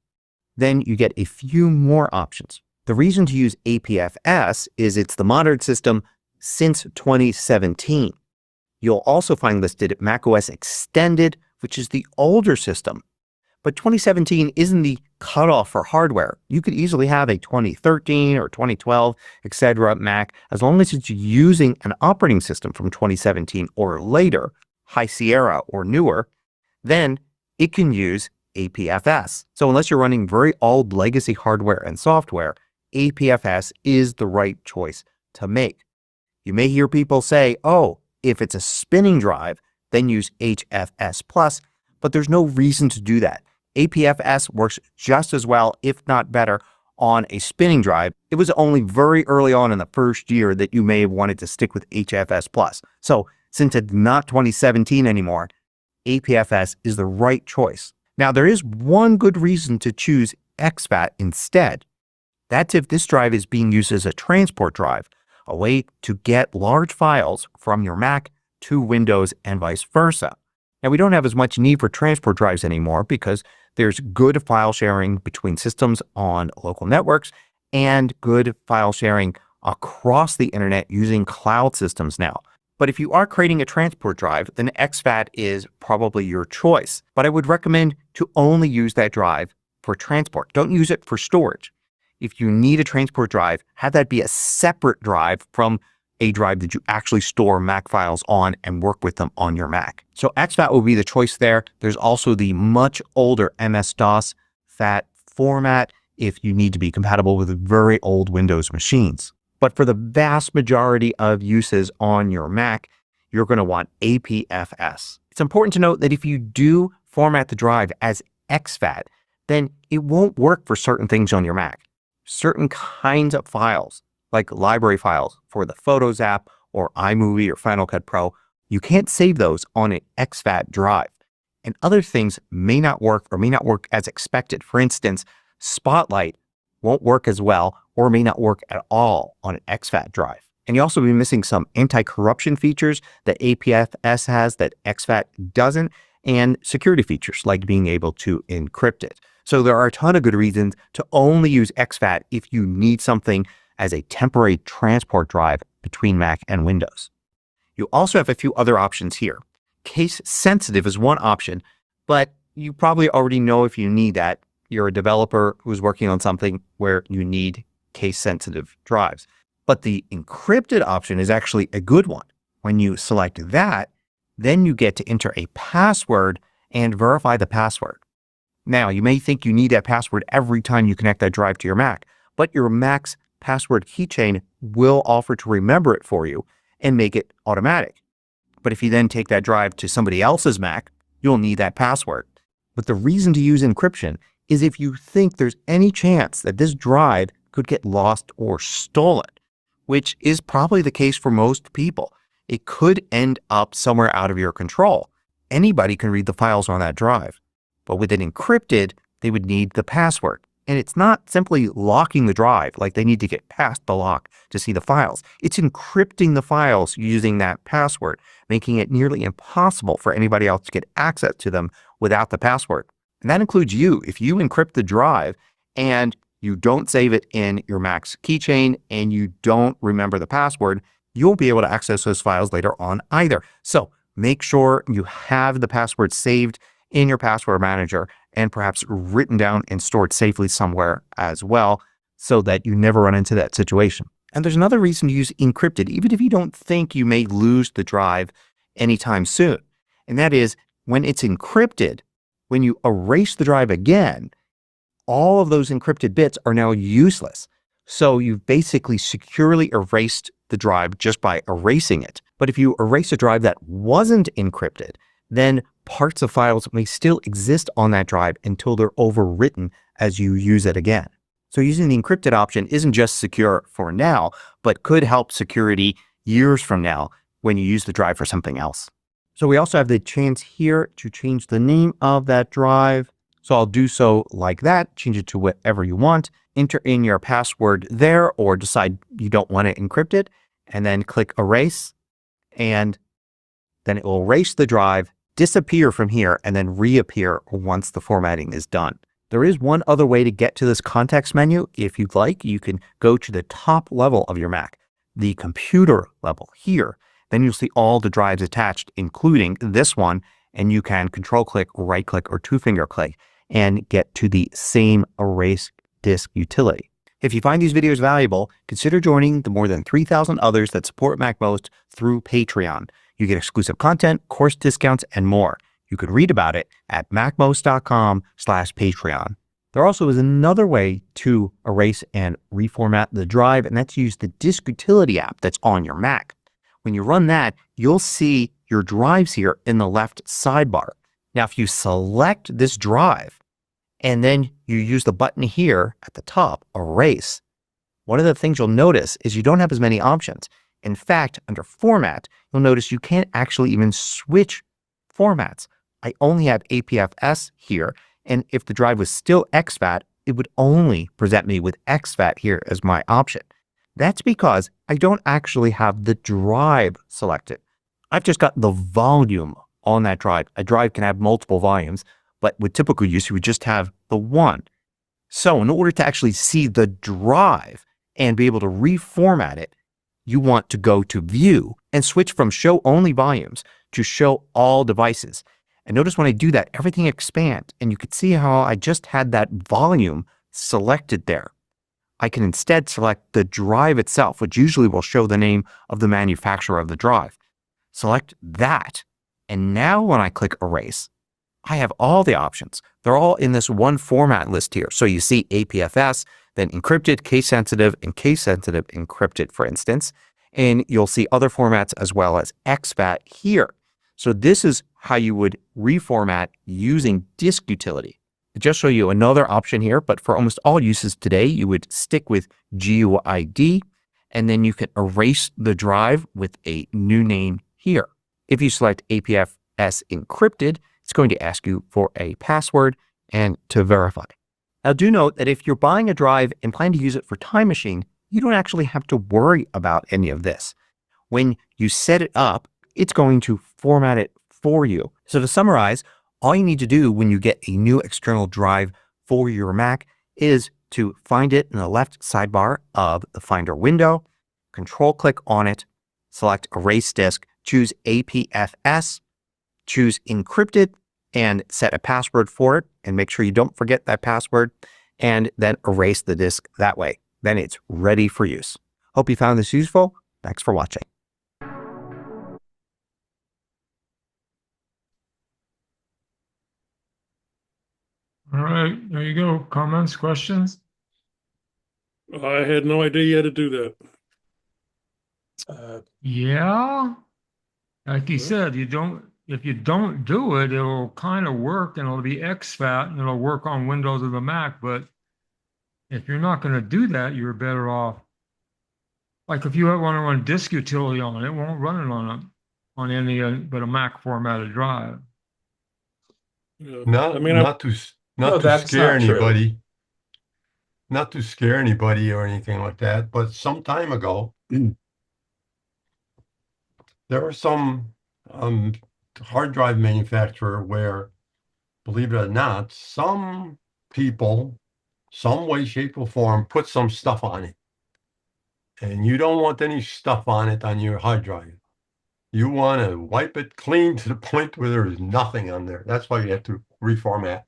then you get a few more options. The reason to use APFS is it's the modern system since 2017. You'll also find listed macOS Extended, which is the older system. But 2017 isn't the cutoff for hardware. You could easily have a 2013 or 2012, etc. Mac as long as it's using an operating system from 2017 or later, High Sierra or newer, then it can use APFS. So unless you're running very old legacy hardware and software, APFS is the right choice to make. You may hear people say, oh, if it's a spinning drive, then use HFS+, but there's no reason to do that. APFS works just as well, if not better, on a spinning drive. It was only very early on in the first year that you may have wanted to stick with HFS+. So since it's not 2017 anymore, APFS is the right choice. Now there is one good reason to choose exFAT instead. That's if this drive is being used as a transport drive, a way to get large files from your Mac to Windows and vice versa. Now we don't have as much need for transport drives anymore because there's good file sharing between systems on local networks and good file sharing across the internet using cloud systems now. But if you are creating a transport drive, then exFAT is probably your choice. But I would recommend to only use that drive for transport. Don't use it for storage. If you need a transport drive, have that be a separate drive from a drive that you actually store Mac files on and work with them on your Mac. So exFAT will be the choice there. There's also the much older MS-DOS FAT format if you need to be compatible with very old Windows machines. But for the vast majority of uses on your Mac, you're going to want APFS. It's important to note that if you do format the drive as exFAT, then it won't work for certain things on your Mac. Certain kinds of files, like library files for the Photos app or iMovie or Final Cut Pro, you can't save those on an exFAT drive. And other things may not work or may not work as expected. For instance, Spotlight won't work as well or may not work at all on an exFAT drive. And you also be missing some anti-corruption features that APFS has that exFAT doesn't, and security features like being able to encrypt it. So there are a ton of good reasons to only use exFAT if you need something as a temporary transport drive between Mac and Windows. You also have a few other options here. Case sensitive is one option, but you probably already know if you need that. You're a developer who's working on something where you need case-sensitive drives. But the encrypted option is actually a good one. When you select that, then you get to enter a password and verify the password. Now, you may think you need that password every time you connect that drive to your Mac, but your Mac's password keychain will offer to remember it for you and make it automatic. But if you then take that drive to somebody else's Mac, you'll need that password. But the reason to use encryption is if you think there's any chance that this drive could get lost or stolen, which is probably the case for most people. It could end up somewhere out of your control. Anybody can read the files on that drive. But with it encrypted, they would need the password. And it's not simply locking the drive, like they need to get past the lock to see the files. It's encrypting the files using that password, making it nearly impossible for anybody else to get access to them without the password. And that includes you. If you encrypt the drive and you don't save it in your Mac's keychain and you don't remember the password, you won't be able to access those files later on either. So make sure you have the password saved in your password manager and perhaps written down and stored safely somewhere as well so that you never run into that situation. And there's another reason to use encrypted, even if you don't think you may lose the drive anytime soon. And that is when it's encrypted, when you erase the drive again, all of those encrypted bits are now useless. So you've basically securely erased the drive just by erasing it. But if you erase a drive that wasn't encrypted, then parts of files may still exist on that drive until they're overwritten as you use it again. So using the encrypted option isn't just secure for now, but could help security years from now when you use the drive for something else. So we also have the chance here to change the name of that drive. So I'll do so like that, change it to whatever you want, enter in your password there or decide you don't want it encrypted, and then click erase, and then it will erase the drive, disappear from here, and then reappear once the formatting is done. There is one other way to get to this context menu. If you'd like, you can go to the top level of your Mac, the computer level here. Then you'll see all the drives attached, including this one, and you can control click, right click, or two finger click and get to the same erase disk utility. If you find these videos valuable, consider joining the more than 3,000 others that support MacMost through Patreon. You get exclusive content, course discounts, and more. You could read about it at macmost.com/Patreon. There also is another way to erase and reformat the drive, and that's to use the Disk Utility app that's on your Mac. When you run that, you'll see your drives here in the left sidebar. Now, if you select this drive and then you use the button here at the top, Erase, one of the things you'll notice is you don't have as many options. In fact, under Format, you'll notice you can't actually even switch formats. I only have APFS here, and if the drive was still exFAT, it would only present me with exFAT here as my option. That's because I don't actually have the drive selected. I've just got the volume on that drive. A drive can have multiple volumes, but with typical use, you would just have the one. So in order to actually see the drive and be able to reformat it, you want to go to View and switch from Show Only Volumes to Show All Devices. And notice when I do that, everything expands, and you can see how I just had that volume selected there. I can instead select the drive itself, which usually will show the name of the manufacturer of the drive. Select that, and now when I click Erase, I have all the options. They're all in this one format list here. So you see APFS, then encrypted, case-sensitive, and case-sensitive encrypted, for instance. And you'll see other formats as well as exFAT here. So this is how you would reformat using Disk Utility. To just show you another option here, but for almost all uses today, you would stick with GUID, and then you can erase the drive with a new name here. If you select APFS encrypted, it's going to ask you for a password and to verify. Now do note that if you're buying a drive and plan to use it for Time Machine, you don't actually have to worry about any of this. When you set it up, it's going to format it for you. So to summarize, all you need to do when you get a new external drive for your Mac is to find it in the left sidebar of the Finder window, control click on it, select Erase Disk, choose APFS, choose Encrypted, and set a password for it, and make sure you don't forget that password, and then erase the disk that way. then it's ready for use. Hope you found this useful. Thanks for watching. All right, there you go. Comments, questions? I had no idea you had to do that. Yeah. Like you Yeah. said, if you don't do it, it'll kind of work and it'll be exFAT and it'll work on Windows or the Mac. But if you're not going to do that, you're better off. Like if you want to run disk utility on it, it won't run it on any but a Mac formatted drive. Yeah. Not I mean, not to No, not to that's scare not true. anybody, not to scare anybody or anything like that, but some time ago, there was some hard drive manufacturer where, believe it or not, some people, some way, shape, or form, put some stuff on it. And you don't want any stuff on it on your hard drive. You want to wipe it clean to the point where there is nothing on there. That's why you have to reformat.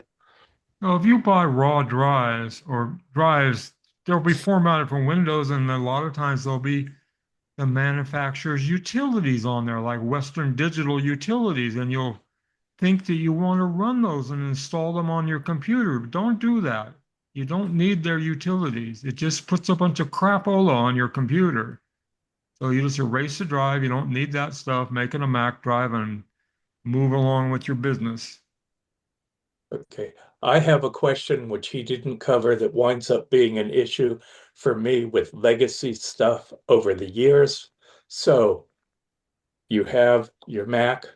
So if you buy raw drives or drives, they'll be formatted from Windows, and a lot of times there'll be the manufacturer's utilities on there, like Western Digital Utilities, and you'll think that you want to run those and install them on your computer. Don't do that. You don't need their utilities. It just puts a bunch of crapola on your computer. So you just erase the drive. You don't need that stuff. Make it a Mac drive and move along with your business. Okay. I have a question which he didn't cover that winds up being an issue for me with legacy stuff over the years. So you have your Mac,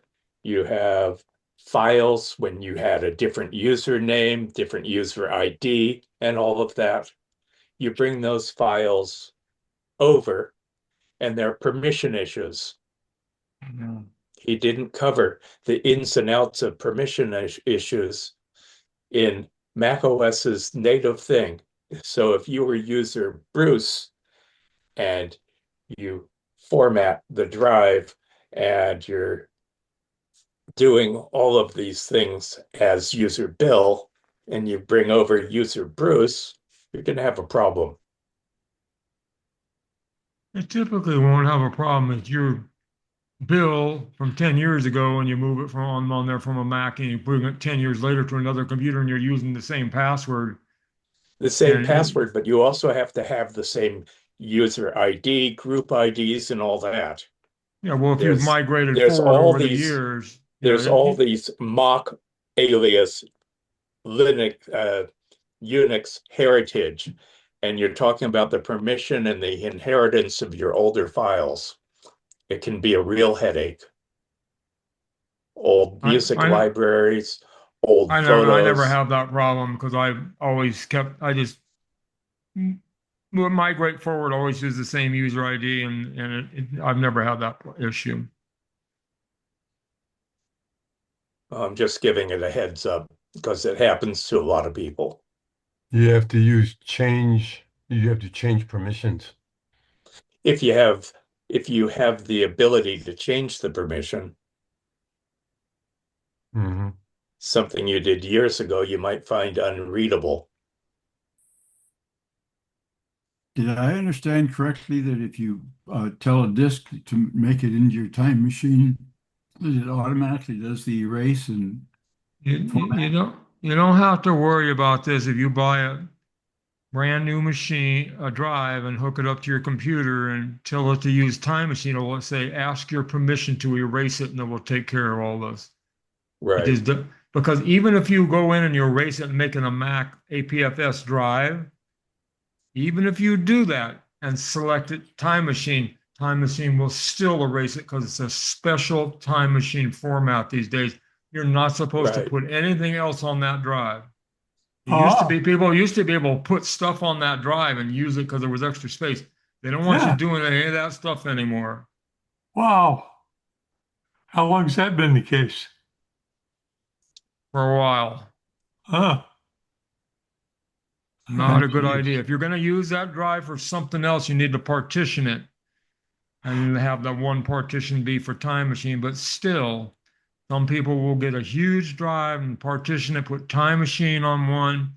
you have files when you had a different username, different user ID, and all of that. You bring those files over, and there are permission issues. Yeah. He didn't cover the ins and outs of permission issues in Mac OS's native thing. So if you were user Bruce and you format the drive and you're doing all of these things as user Bill and you bring over user Bruce, you're going to have a problem. It typically won't have a problem if your bill from 10 years ago and you move it from on there from a Mac and you bring it 10 years later to another computer and you're using the same password. The same And password, but you also have to have the same user ID, group IDs, and all that. yeah, well, if you've migrated There's forward all over the these years, there's all these mock alias Linux Unix heritage, and you're talking about the permission and the inheritance of your older files. It can be a real headache. Old music libraries, old I never photos. have that problem because I've always I just migrate forward, always use the same user ID, and I've never had that issue. I'm just giving it a heads up because it happens to a lot of people. You have to change permissions. If you have the ability to change the permission, something you did years ago, you might find unreadable. Did I understand correctly that if you tell a disk to make it into your time machine, that it automatically does the erase and you don't have to worry about this if you buy a brand new machine, a drive, and hook it up to your computer and tell it to use Time Machine. It will say, ask your permission to erase it, and it will take care of all this. Right. Because even if you go in and you erase it and make it a Mac APFS drive, even if you do that and select it Time Machine will still erase it because it's a special Time Machine format these days. You're not supposed to put anything else on that drive. People used to be able to put stuff on that drive and use it because there was extra space. They don't want you doing any of that stuff anymore. Wow. How long has that been the case? For a while. Not a good idea. If you're going to use that drive for something else, you need to partition it and have that one partition be for Time Machine. But still, some people will get a huge drive and partition it, put Time Machine on one,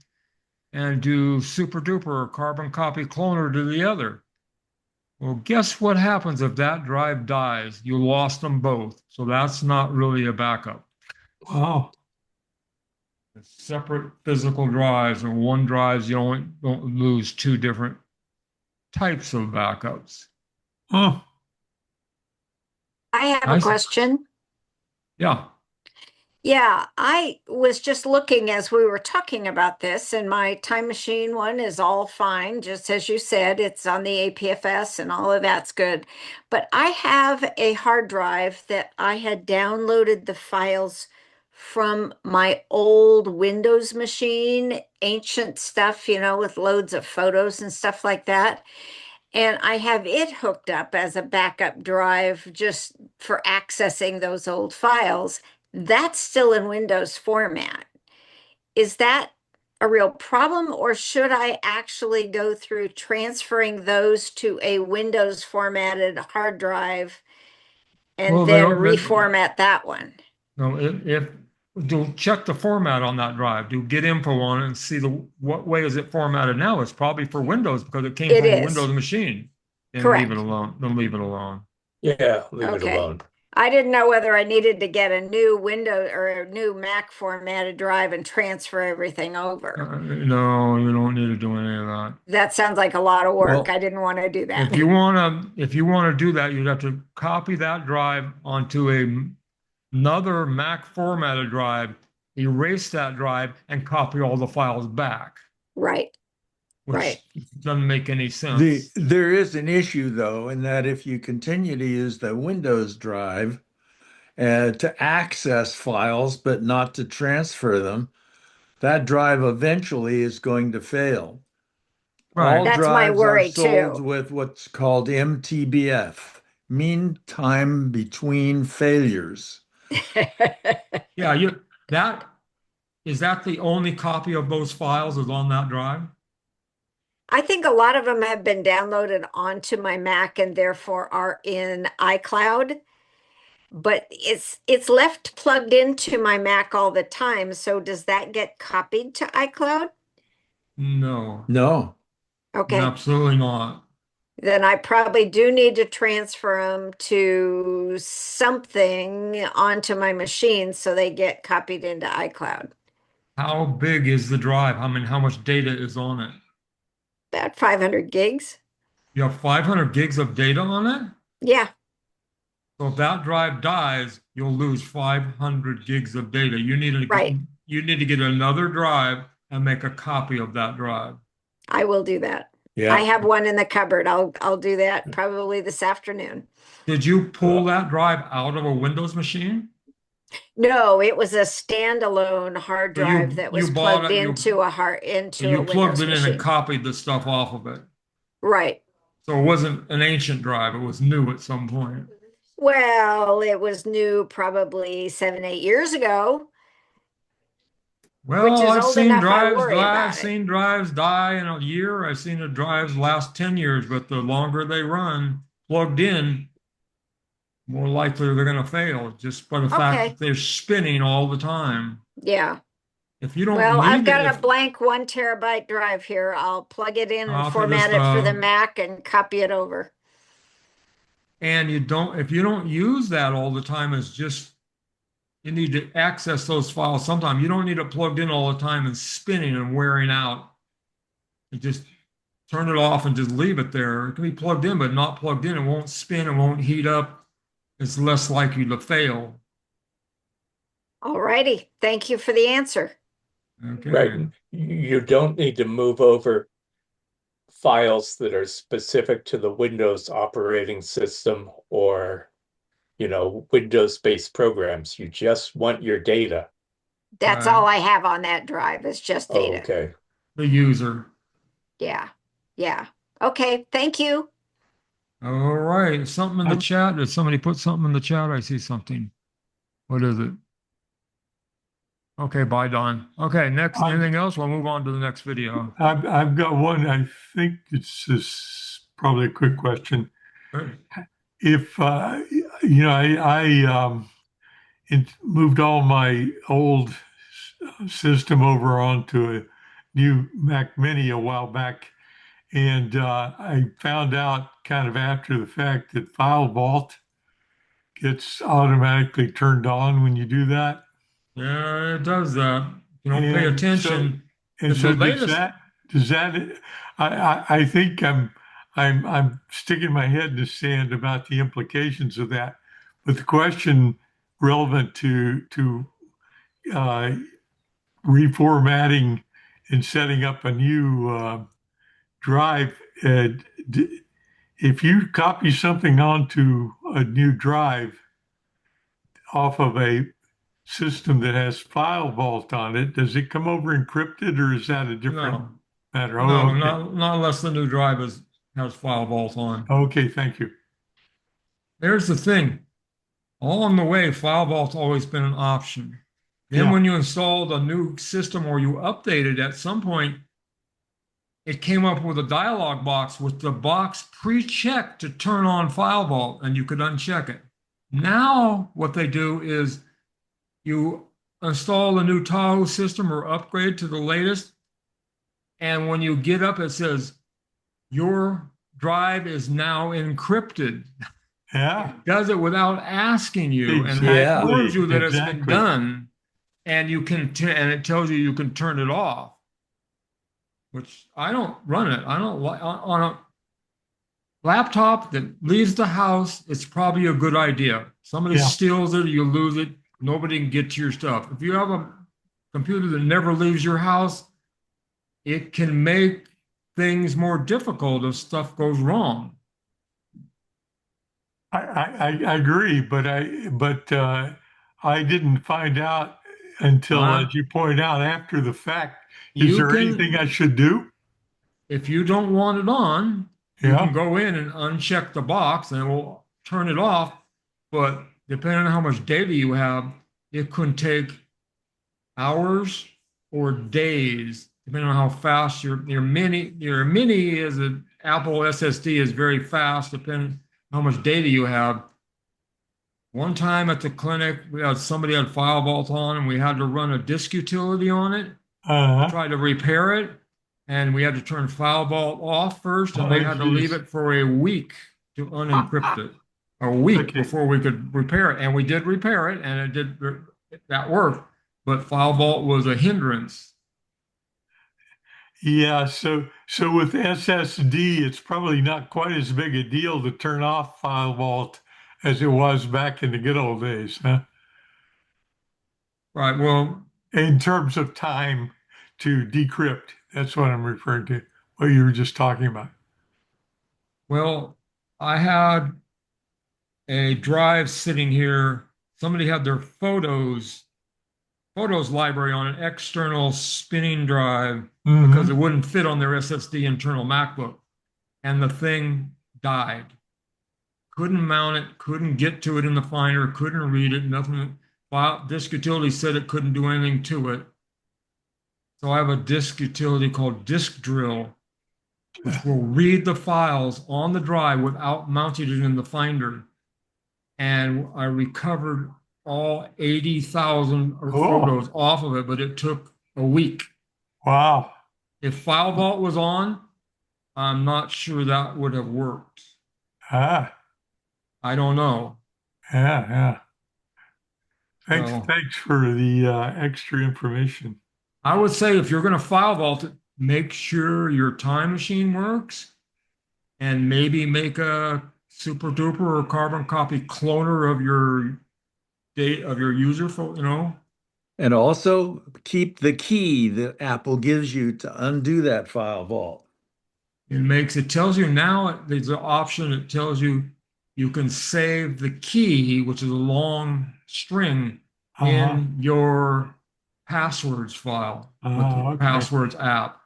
and do super duper or carbon copy cloner to the other. Well, guess what happens if that drive dies? You lost them both. So that's not really a backup. Wow. It's separate physical drives, and one drives you don't lose two different types of backups. Oh, I have a Nice. question. Yeah. Yeah, I was just looking as we were talking about this, and my Time Machine one is all fine, just as you said, it's on the APFS and all of that's good. But I have a hard drive that I had downloaded the files from my old Windows machine, ancient stuff, with loads of photos and stuff like that. And I have it hooked up as a backup drive just for accessing those old files. That's still in Windows format. Is that a real problem, or should I actually go through transferring those to a Windows formatted hard drive and Well, they then don't. reformat that one? No, if do check the format on that drive, do get info on it and see what way is it formatted now. It's probably for Windows because it came It from a is. Windows machine. Then leave it Correct. alone. Then leave it alone. Yeah, leave it Okay. alone. I didn't know whether I needed to get a new Windows or a new Mac formatted drive and transfer everything over. No, you don't need to do any of that. That sounds like a lot of work. Well, I didn't want to do that. If you want to do that, you'd have to copy that drive onto another Mac formatted drive, erase that drive, and copy all the files back, Right. which Right. doesn't make any sense. There is an issue, though, in that if you continue to use the Windows drive to access files but not to transfer them, that drive eventually is going to fail. Right. All That's my drives are worry, sold too. with what's called MTBF, mean time between failures. Yeah, that is that the only copy of those files is on that drive? I think a lot of them have been downloaded onto my Mac and therefore are in iCloud, but it's left plugged into my Mac all the time. So does that get copied to iCloud? No, No. Okay. absolutely not. Then I probably do need to transfer them to something onto my machine so they get copied into iCloud. How big is the drive? How much data is on it? About 500 gigs. You have 500 gigs of data on it? Yeah. So if that drive dies, you'll lose 500 gigs of data. Right. You need to get another drive and make a copy of that drive. I will do that. Yeah. I have one in the cupboard. I'll do that probably this afternoon. Did you pull that drive out of a Windows machine? No, it was a standalone hard So drive that was bought plugged it, into a you plugged Windows it in and machine. copied the stuff off of it. Right. So it wasn't an ancient drive, it was new at some point. Well, it was new probably 7, 8 years ago, which Well, is old enough I worry I've about it. seen drives die in a year. I've seen the drives last 10 years, but the longer they run plugged in, more likely they're going to fail just by the fact Okay. that they're spinning all the time. Yeah. If you don't Well, I've need got it, a blank 1 terabyte drive here. I'll plug it in and I'll format just, it for the Mac and copy it over. and if you don't use that all the time, it's just, you need to access those files sometime. You don't need it plugged in all the time and spinning and wearing out. You just turn it off and just leave it there. It can be plugged in, but not plugged in. It won't spin, it won't heat up. It's less likely to fail. All righty. Thank you for the answer. Okay. Right. You don't need to move over files that are specific to the Windows operating system or, Windows-based programs. You just want your data. That's Right. all I have on that drive is just data. Okay. The user. Yeah. Yeah. Okay. Thank you. All right. Something in the chat. Did somebody put something in the chat? I see something. What is it? Okay, bye, Don. Okay, next. Anything else? We'll move on to the next video. I've got one. I think it's just probably a quick question. Sure. If I moved all my old system over onto new Mac Mini a while back, and I found out kind of after the fact that File Vault gets automatically turned on when you do that. Yeah, it does that. You don't pay And attention. and The so latest, does that I think I'm sticking my head in the sand about the implications of that. But the question relevant to uh, reformatting and setting up a new drive, if you copy something onto a new drive off of a system that has File Vault on it, does it come over encrypted or is that a different no, matter? no, Oh, okay. not unless the new drive has File Vault on. Okay, thank you. There's the thing. Along the way, File Vault's always been an option. Then Yeah. when you installed a new system or you updated at some point, it came up with a dialog box with the box pre-checked to turn on File Vault, and you could uncheck it. Now what they do is you install the new Tahoe system or upgrade to the latest, and when you get up, it says your drive is now encrypted. Yeah. It does it without asking you, and Exactly. informs you that it's been Exactly. done, and you can and it tells you you can turn it off. Which I don't run it. I don't like on a laptop that leaves the house. It's probably a good idea. Somebody Yeah. steals it, you lose it. Nobody can get to your stuff. If you have a computer that never leaves your house, it can make things more difficult if stuff goes wrong. I agree, but I didn't find out until, as you point out, after the fact. Is You there can, anything I should do? if you don't want it on, you Yeah. can go in and uncheck the box and it will turn it off. But depending on how much data you have, it could take hours or days, depending on how fast your mini is an Apple SSD is very fast, depending on how much data you have. One time at the clinic, we had somebody had File Vault on, and we had to run a disk utility on it, try to repair it, and we had to turn File Vault off first, and they had to leave it for a week to unencrypt it. A week before we could repair it, and we did repair it, and it did that worked. But File Vault was a hindrance. Yeah, so with SSD, it's probably not quite as big a deal to turn off File Vault as it was back in the good old days, huh? Right. Well, in terms of time to decrypt, that's what I'm referring to, what you were just talking about. Well, I had a drive sitting here. Somebody had their photos library on an external spinning drive because it wouldn't fit on their SSD internal MacBook. And the thing died. Couldn't mount it, couldn't get to it in the Finder, couldn't read it, nothing. Disk utility said it couldn't do anything to it. So I have a disk utility called Disk Drill, which will read the files on the drive without mounting it in the Finder. And I recovered all 80,000 photos off of it, but it took a week. Wow. If File Vault was on, I'm not sure that would have worked. Ah. I don't know. Yeah. Thanks for the extra information. I would say if you're going to File Vault it, make sure your time machine works and maybe make a super duper or carbon copy cloner of your user phone, And also keep the key that Apple gives you to undo that File Vault. It tells you now, there's an option that tells you can save the key, which is a long string, in your passwords file with the passwords app.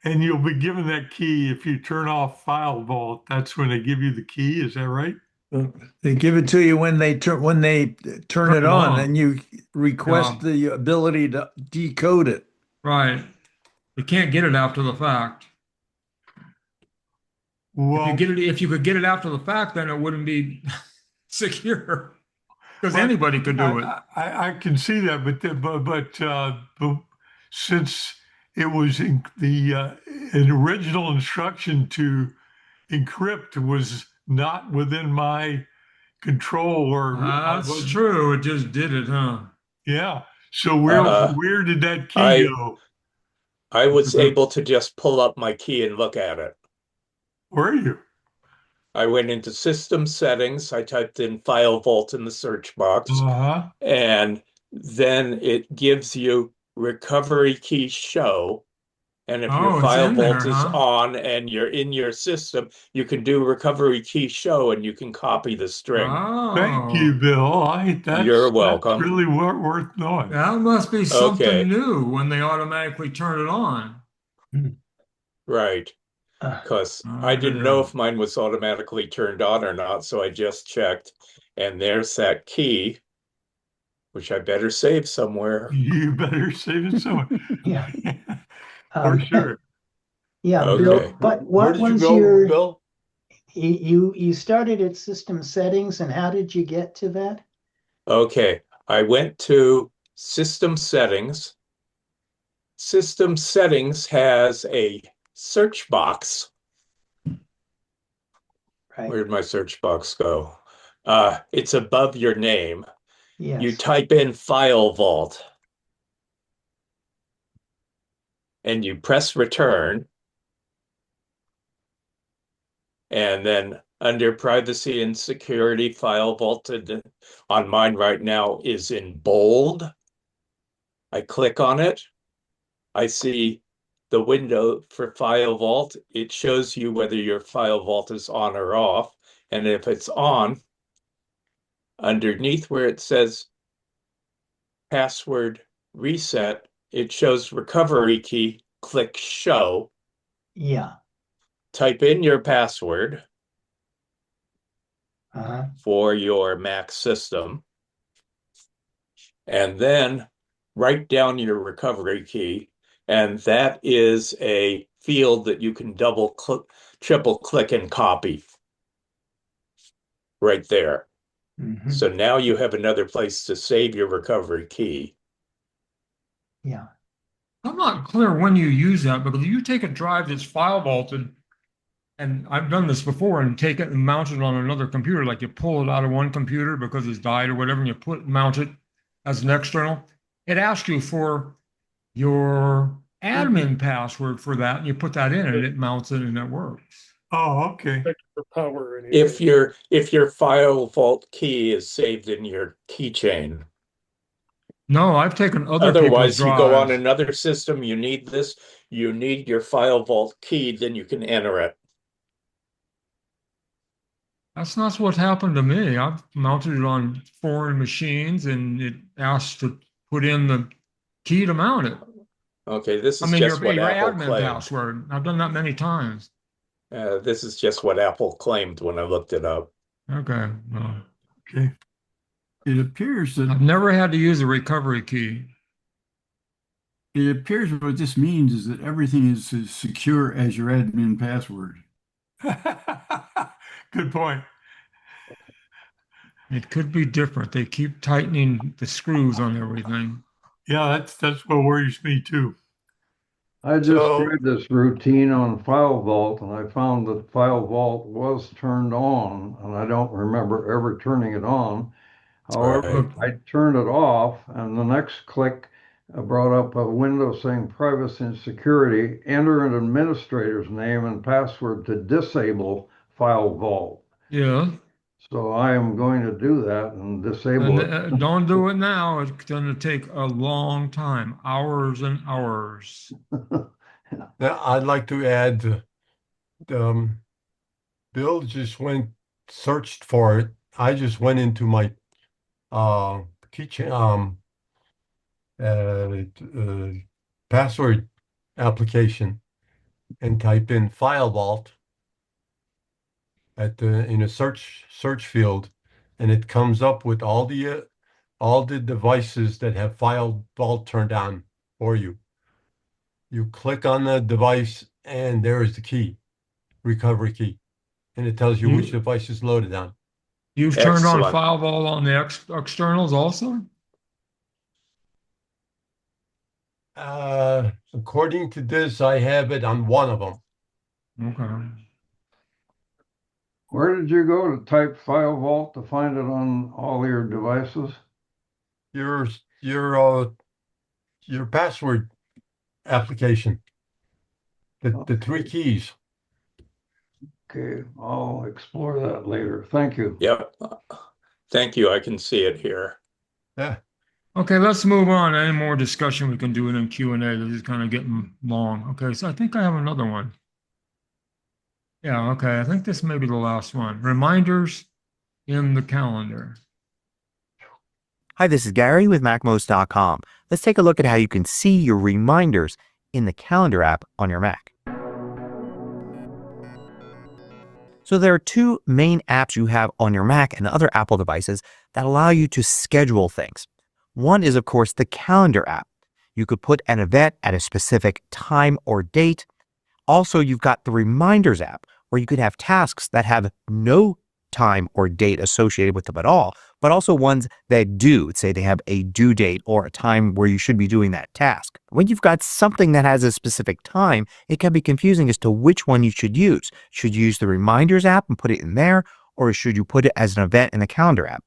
And you'll be given that key if you turn off File Vault. That's when they give you the key. Is that right? They give it to you when they turn it on, and you request the ability to decode it. Right. You can't get it after the fact. Well, if you could get it after the fact, then it wouldn't be secure because anybody could do it. I can see that, but since it was in the an original instruction to encrypt was not within my control, or I That's was, true. It just did it, huh? yeah. So where did that key I go? I was able to just pull up my key and look at it. Where are you? I went into system settings. I typed in file vault in the search box, Uh-huh. and then it gives you recovery key show. And if your Oh, it's file in there, vault is huh? on and you're in your system, you can do recovery key show and you can copy the string. Thank you, Oh, Bill. You're That's welcome. really worth knowing. that must be something Okay, new when they automatically turn it on. right. Because I Oh, didn't know yeah. if mine was automatically turned on or not, so I just checked. And there's that key, which I better save somewhere. You better save it somewhere. Yeah. For sure. Yeah, Bill, Okay. Where what did you was go, your, Bill? you started at system settings and how did you get to that? Okay. I went to system settings. System settings has a search box. Right. Where'd my search box go? It's above your name. You Yes. type in file vault and you press return. And then under privacy and security, file vaulted on mine right now is in bold. I click on it. I see the window for file vault. It shows you whether your file vault is on or off. And if it's on, underneath where it says password reset, it shows recovery key. Click show. Yeah. Type in your password Uh-huh. for your Mac system, and then write down your recovery key. And that is a field that you can double click, triple click, and copy right there. Mhm. So now you have another place to save your recovery key. Yeah. I'm not clear when you use that because you take a drive that's file vaulted, and I've done this before, and take it and mount it on another computer. Like you pull it out of one computer because it's died or whatever, and you mount it as an external. It asks you for your admin password for that, and you put that in, and it mounts it, and it works. Oh, okay. For power anyway. If your file vault key is saved in your keychain. No, I've taken other people's Otherwise, you go on drives. another system, you need this, you need your file vault key, then you can enter it. That's not what happened to me. I've mounted it on foreign machines, and it asks to put in the key to mount it. Okay, this I is mean, just what your Apple admin claimed. password. I've done that many times. This is just what Apple claimed when I looked it up. Okay. Well, Okay. It appears that I've never had to use a recovery key. what this means is that everything is as secure as your admin password. Good point. It could be different. They keep tightening the screws on everything. Yeah, that's what worries me too. I just So, tried this routine on File Vault and I found that File Vault was turned on and I don't remember ever turning it on. However, right. Look, I turned it off and the next click brought up a window saying privacy and security. Enter an administrator's name and password to disable File Vault. yeah. So I am going to do that and And disable it. don't do it now. It's going to take a long time, hours and hours. Now, I'd like to add, Bill just searched for it. I just went into my keychain, password application and type in File Vault in a search field, and it comes up with all the devices that have File Vault turned on for you. You click on the device, and there is the key, recovery key, and it tells you which device is loaded on. You've turned on Excellent. file vault on the externals also? According to this, I have it on one of them. Okay. Where did you go to type File Vault to find it on all your devices? Your password application. The three keys. Okay, I'll explore that later. Thank you. Yep. Thank you. I can see it here. Yeah. Okay, let's move on. Any more discussion we can do it in Q&A. This is kind of getting long. Okay, so I think I have another one. Yeah, okay. I think this may be the last one. Reminders in the calendar. Hi, this is Gary with MacMost.com. Let's take a look at how you can see your reminders in the calendar app on your Mac. So there are two main apps you have on your Mac and other Apple devices that allow you to schedule things. One is, of course, the calendar app. You could put an event at a specific time or date. Also, you've got the reminders app where you could have tasks that have no time or date associated with them at all, but also ones that do. Say they have a due date or a time where you should be doing that task. When you've got something that has a specific time, it can be confusing as to which one you should use. Should you use the reminders app and put it in there, or should you put it as an event in the calendar app?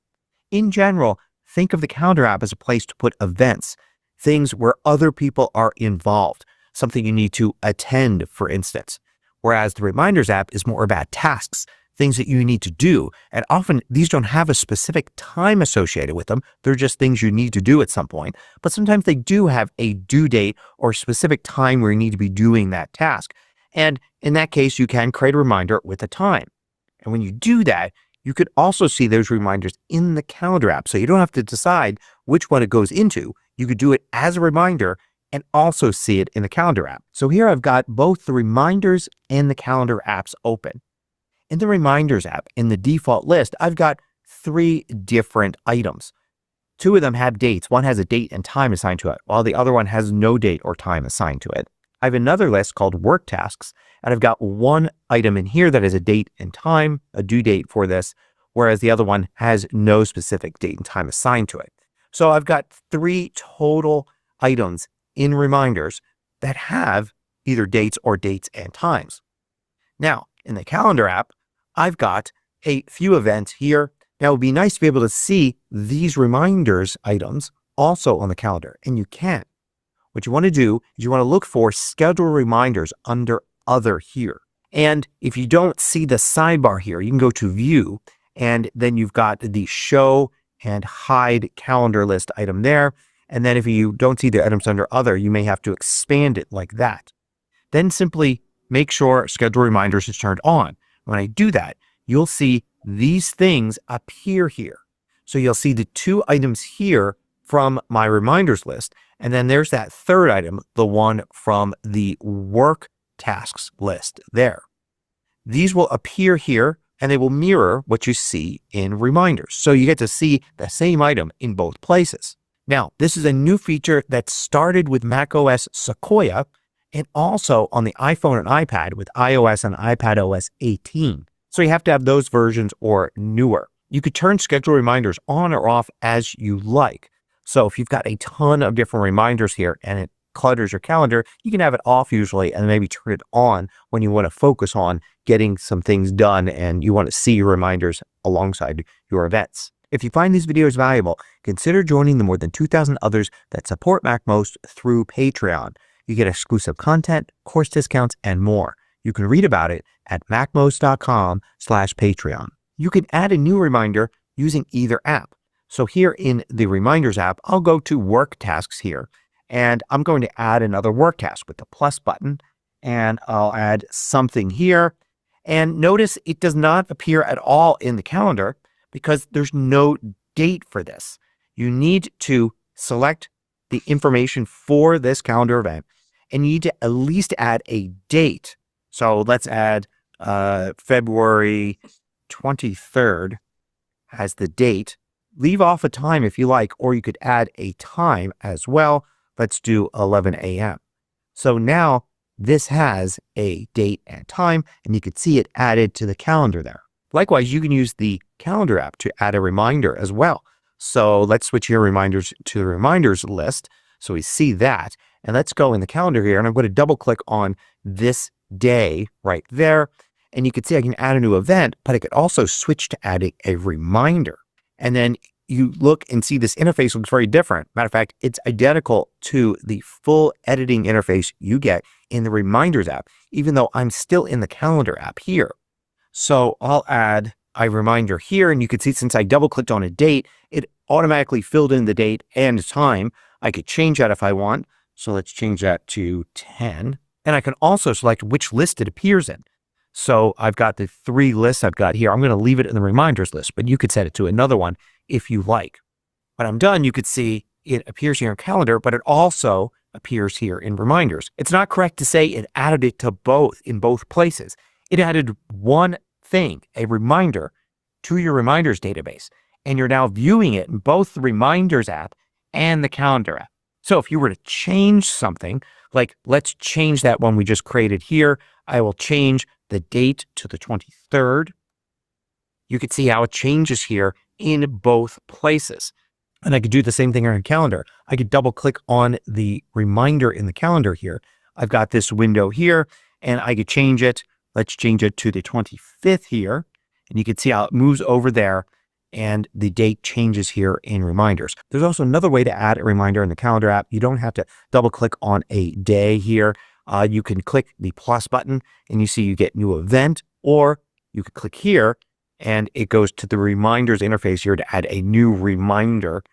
In general, think of the calendar app as a place to put events, things where other people are involved, something you need to attend, for instance. Whereas the reminders app is more about tasks, things that you need to do. And often these don't have a specific time associated with them. They're just things you need to do at some point. But sometimes they do have a due date or specific time where you need to be doing that task. And in that case, you can create a reminder with a time. And when you do that, you could also see those reminders in the calendar app. So you don't have to decide which one it goes into. You could do it as a reminder and also see it in the calendar app. So here I've got both the reminders and the calendar apps open. In the reminders app, in the default list, I've got 3 different items. 2 of them have dates. One has a date and time assigned to it, while the other one has no date or time assigned to it. I have another list called work tasks, and I've got one item in here that has a date and time, a due date for this, whereas the other one has no specific date and time assigned to it. So I've got 3 total items in reminders that have either dates or dates and times. Now, in the calendar app, I've got a few events here. Now, it would be nice to be able to see these reminders items also on the calendar, and you can. What you want to do is you want to look for schedule reminders under other here. And if you don't see the sidebar here, you can go to view, and then you've got the show and hide calendar list item there. And then if you don't see the items under other, you may have to expand it like that. Then simply make sure schedule reminders is turned on. When I do that, you'll see these things appear here. So you'll see the 2 items here from my reminders list. And then there's that third item, the one from the work tasks list there. These will appear here and they will mirror what you see in reminders. So you get to see the same item in both places. Now, this is a new feature that started with macOS Sequoia and also on the iPhone and iPad with iOS and iPadOS 18. So you have to have those versions or newer. You could turn schedule reminders on or off as you like. So if you've got a ton of different reminders here and it clutters your calendar, you can have it off usually and maybe turn it on when you want to focus on getting some things done and you want to see your reminders alongside your events. If you find these videos valuable, consider joining the more than 2,000 others that support MacMost through Patreon. You get exclusive content, course discounts, and more. You can read about it at macmost.com/Patreon. You can add a new reminder using either app. So here in the reminders app, I'll go to work tasks here, and I'm going to add another work task with the plus button, and I'll add something here. And notice it does not appear at all in the calendar because there's no date for this. You need to select the information for this calendar event, and you need to at least add a date. So let's add February 23rd as the date. Leave off a time if you like, or you could add a time as well. Let's do 11 a.m. So now this has a date and time, and you can see it added to the calendar there. Likewise, you can use the calendar app to add a reminder as well. So let's switch your reminders to the reminders list. So we see that. And let's go in the calendar here, and I'm going to double click on this day right there. And you can see I can add a new event, but I could also switch to adding a reminder. And then you look and see this interface looks very different. Matter of fact, it's identical to the full editing interface you get in the Reminders app, even though I'm still in the Calendar app here. So I'll add a reminder here, and you can see since I double clicked on a date, it automatically filled in the date and time. I could change that if I want. So let's change that to 10. And I can also select which list it appears in. So I've got the 3 lists I've got here. I'm going to leave it in the reminders list, but you could set it to another one if you like. When I'm done, you could see it appears here in calendar, but it also appears here in reminders. It's not correct to say it added it to both in both places. It added one thing, a reminder, to your reminders database. And you're now viewing it in both the reminders app and the calendar app. So if you were to change something, like let's change that one we just created here, I will change the date to the 23rd. You can see how it changes here in both places. And I could do the same thing on calendar. I could double click on the reminder in the calendar here. I've got this window here and I could change it. Let's change it to the 25th here. And you can see how it moves over there and the date changes here in reminders. There's also another way to add a reminder in the calendar app. You don't have to double click on a day here. You can click the plus button and you see you get new event, or you could click here and it goes to the reminders interface here to add a new reminder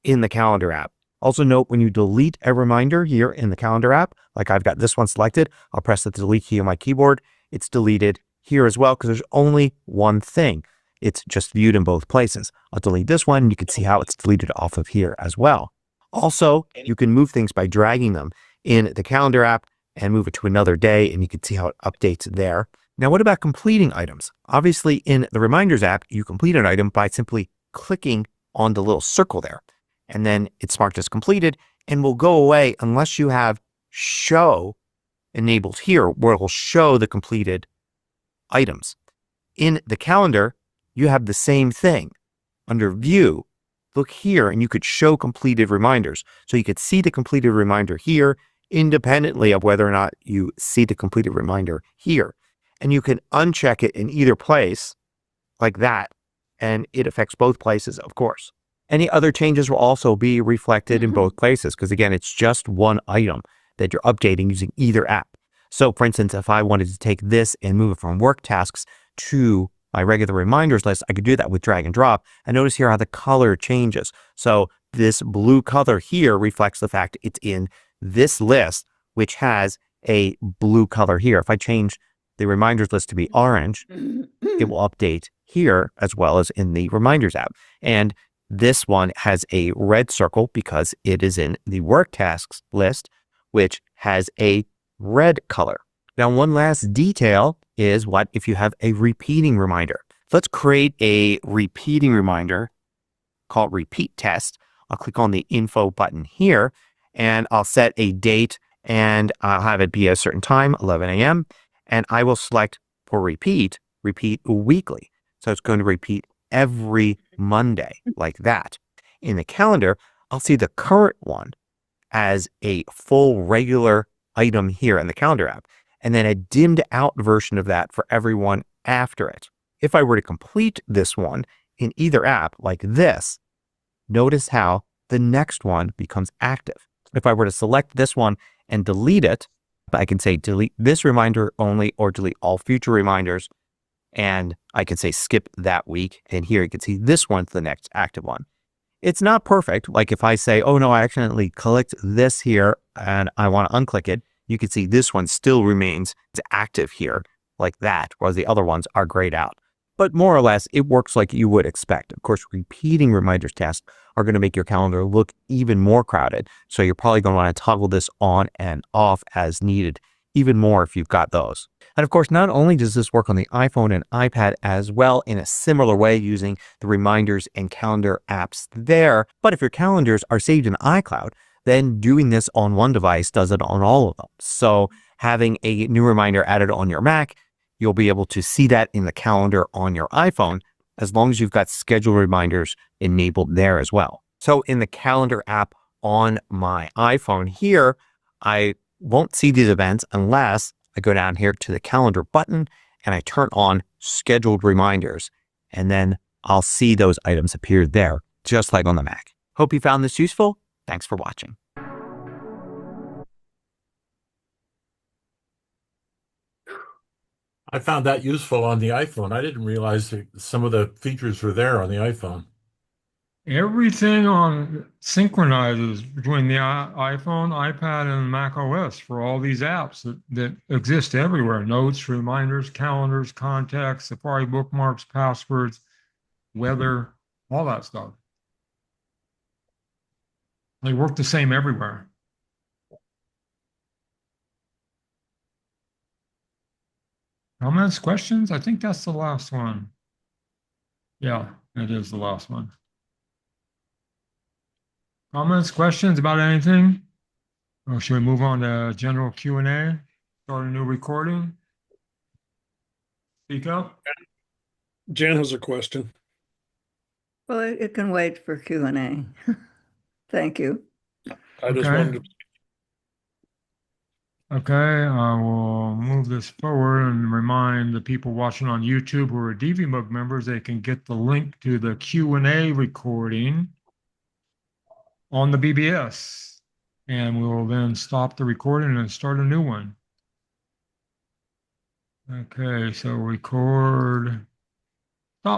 in the calendar app. Also note when you delete a reminder here in the calendar app, like I've got this one selected, I'll press the delete key on my keyboard. It's deleted here as well because there's only one thing. It's just viewed in both places. I'll delete this one and you can see how it's deleted off of here as well. Also, you can move things by dragging them in the calendar app and move it to another day, and you can see how it updates there. Now, what about completing items? Obviously, in the Reminders app, you complete an item by simply clicking on the little circle there, and then it's marked as completed and will go away unless you have show enabled here, where it will show the completed items. In the calendar, you have the same thing. Under View, look here, and you could show completed reminders. So you could see the completed reminder here, independently of whether or not you see the completed reminder here. And you can uncheck it in either place like that, and it affects both places, of course. Any other changes will also be reflected in both places because, again, it's just one item that you're updating using either app. So, for instance, if I wanted to take this and move it from work tasks to my regular reminders list, I could do that with drag and drop. And notice here how the color changes. So this blue color here reflects the fact it's in this list, which has a blue color here. If I change the reminders list to be orange, it will update here as well as in the reminders app. And this one has a red circle because it is in the work tasks list, which has a red color. Now, one last detail is what if you have a repeating reminder. Let's create a repeating reminder called repeat test. I'll click on the info button here and I'll set a date and I'll have it be a certain time, 11 a.m. And I will select for repeat weekly. So it's going to repeat every Monday like that. In the calendar, I'll see the current one as a full regular item here in the calendar app, and then a dimmed out version of that for everyone after it. If I were to complete this one in either app like this, notice how the next one becomes active. If I were to select this one and delete it, I can say delete this reminder only or delete all future reminders. And I can say skip that week. And here you can see this one's the next active one. It's not perfect. Like if I say, oh no, I accidentally clicked this here and I want to unclick it, you can see this one still remains active here like that, whereas the other ones are grayed out. But more or less, it works like you would expect. Of course, repeating reminders tasks are going to make your calendar look even more crowded. So you're probably going to want to toggle this on and off as needed, even more if you've got those. And of course, not only does this work on the iPhone and iPad as well in a similar way using the reminders and calendar apps there, but if your calendars are saved in iCloud, then doing this on one device does it on all of them. So having a new reminder added on your Mac, you'll be able to see that in the calendar on your iPhone as long as you've got schedule reminders enabled there as well. So in the calendar app on my iPhone here, I won't see these events unless I go down here to the calendar button and I turn on scheduled reminders. And then I'll see those items appear there, just like on the Mac. Hope you found this useful. Thanks for watching. I found that useful on the iPhone. I didn't realize that some of the features were there on the iPhone. Everything on synchronizes between the iPhone, iPad, and Mac OS for all these apps that exist everywhere. Notes, reminders, calendars, contacts, Safari bookmarks, passwords, weather, all that stuff. They work the same everywhere. Comments, questions? I think that's the last one. Yeah, it is the last one. Comments, questions about anything? Or should we move on to general Q&A? Start a new recording? Speak up. Jan has a question. Well, it can wait for Q&A. Thank you. I just wanted to. Okay, I will move this forward and remind the people watching on YouTube who are DVMUG members, they can get the link to the Q&A recording on the BBS. And we will then stop the recording and start a new one. Okay, so record.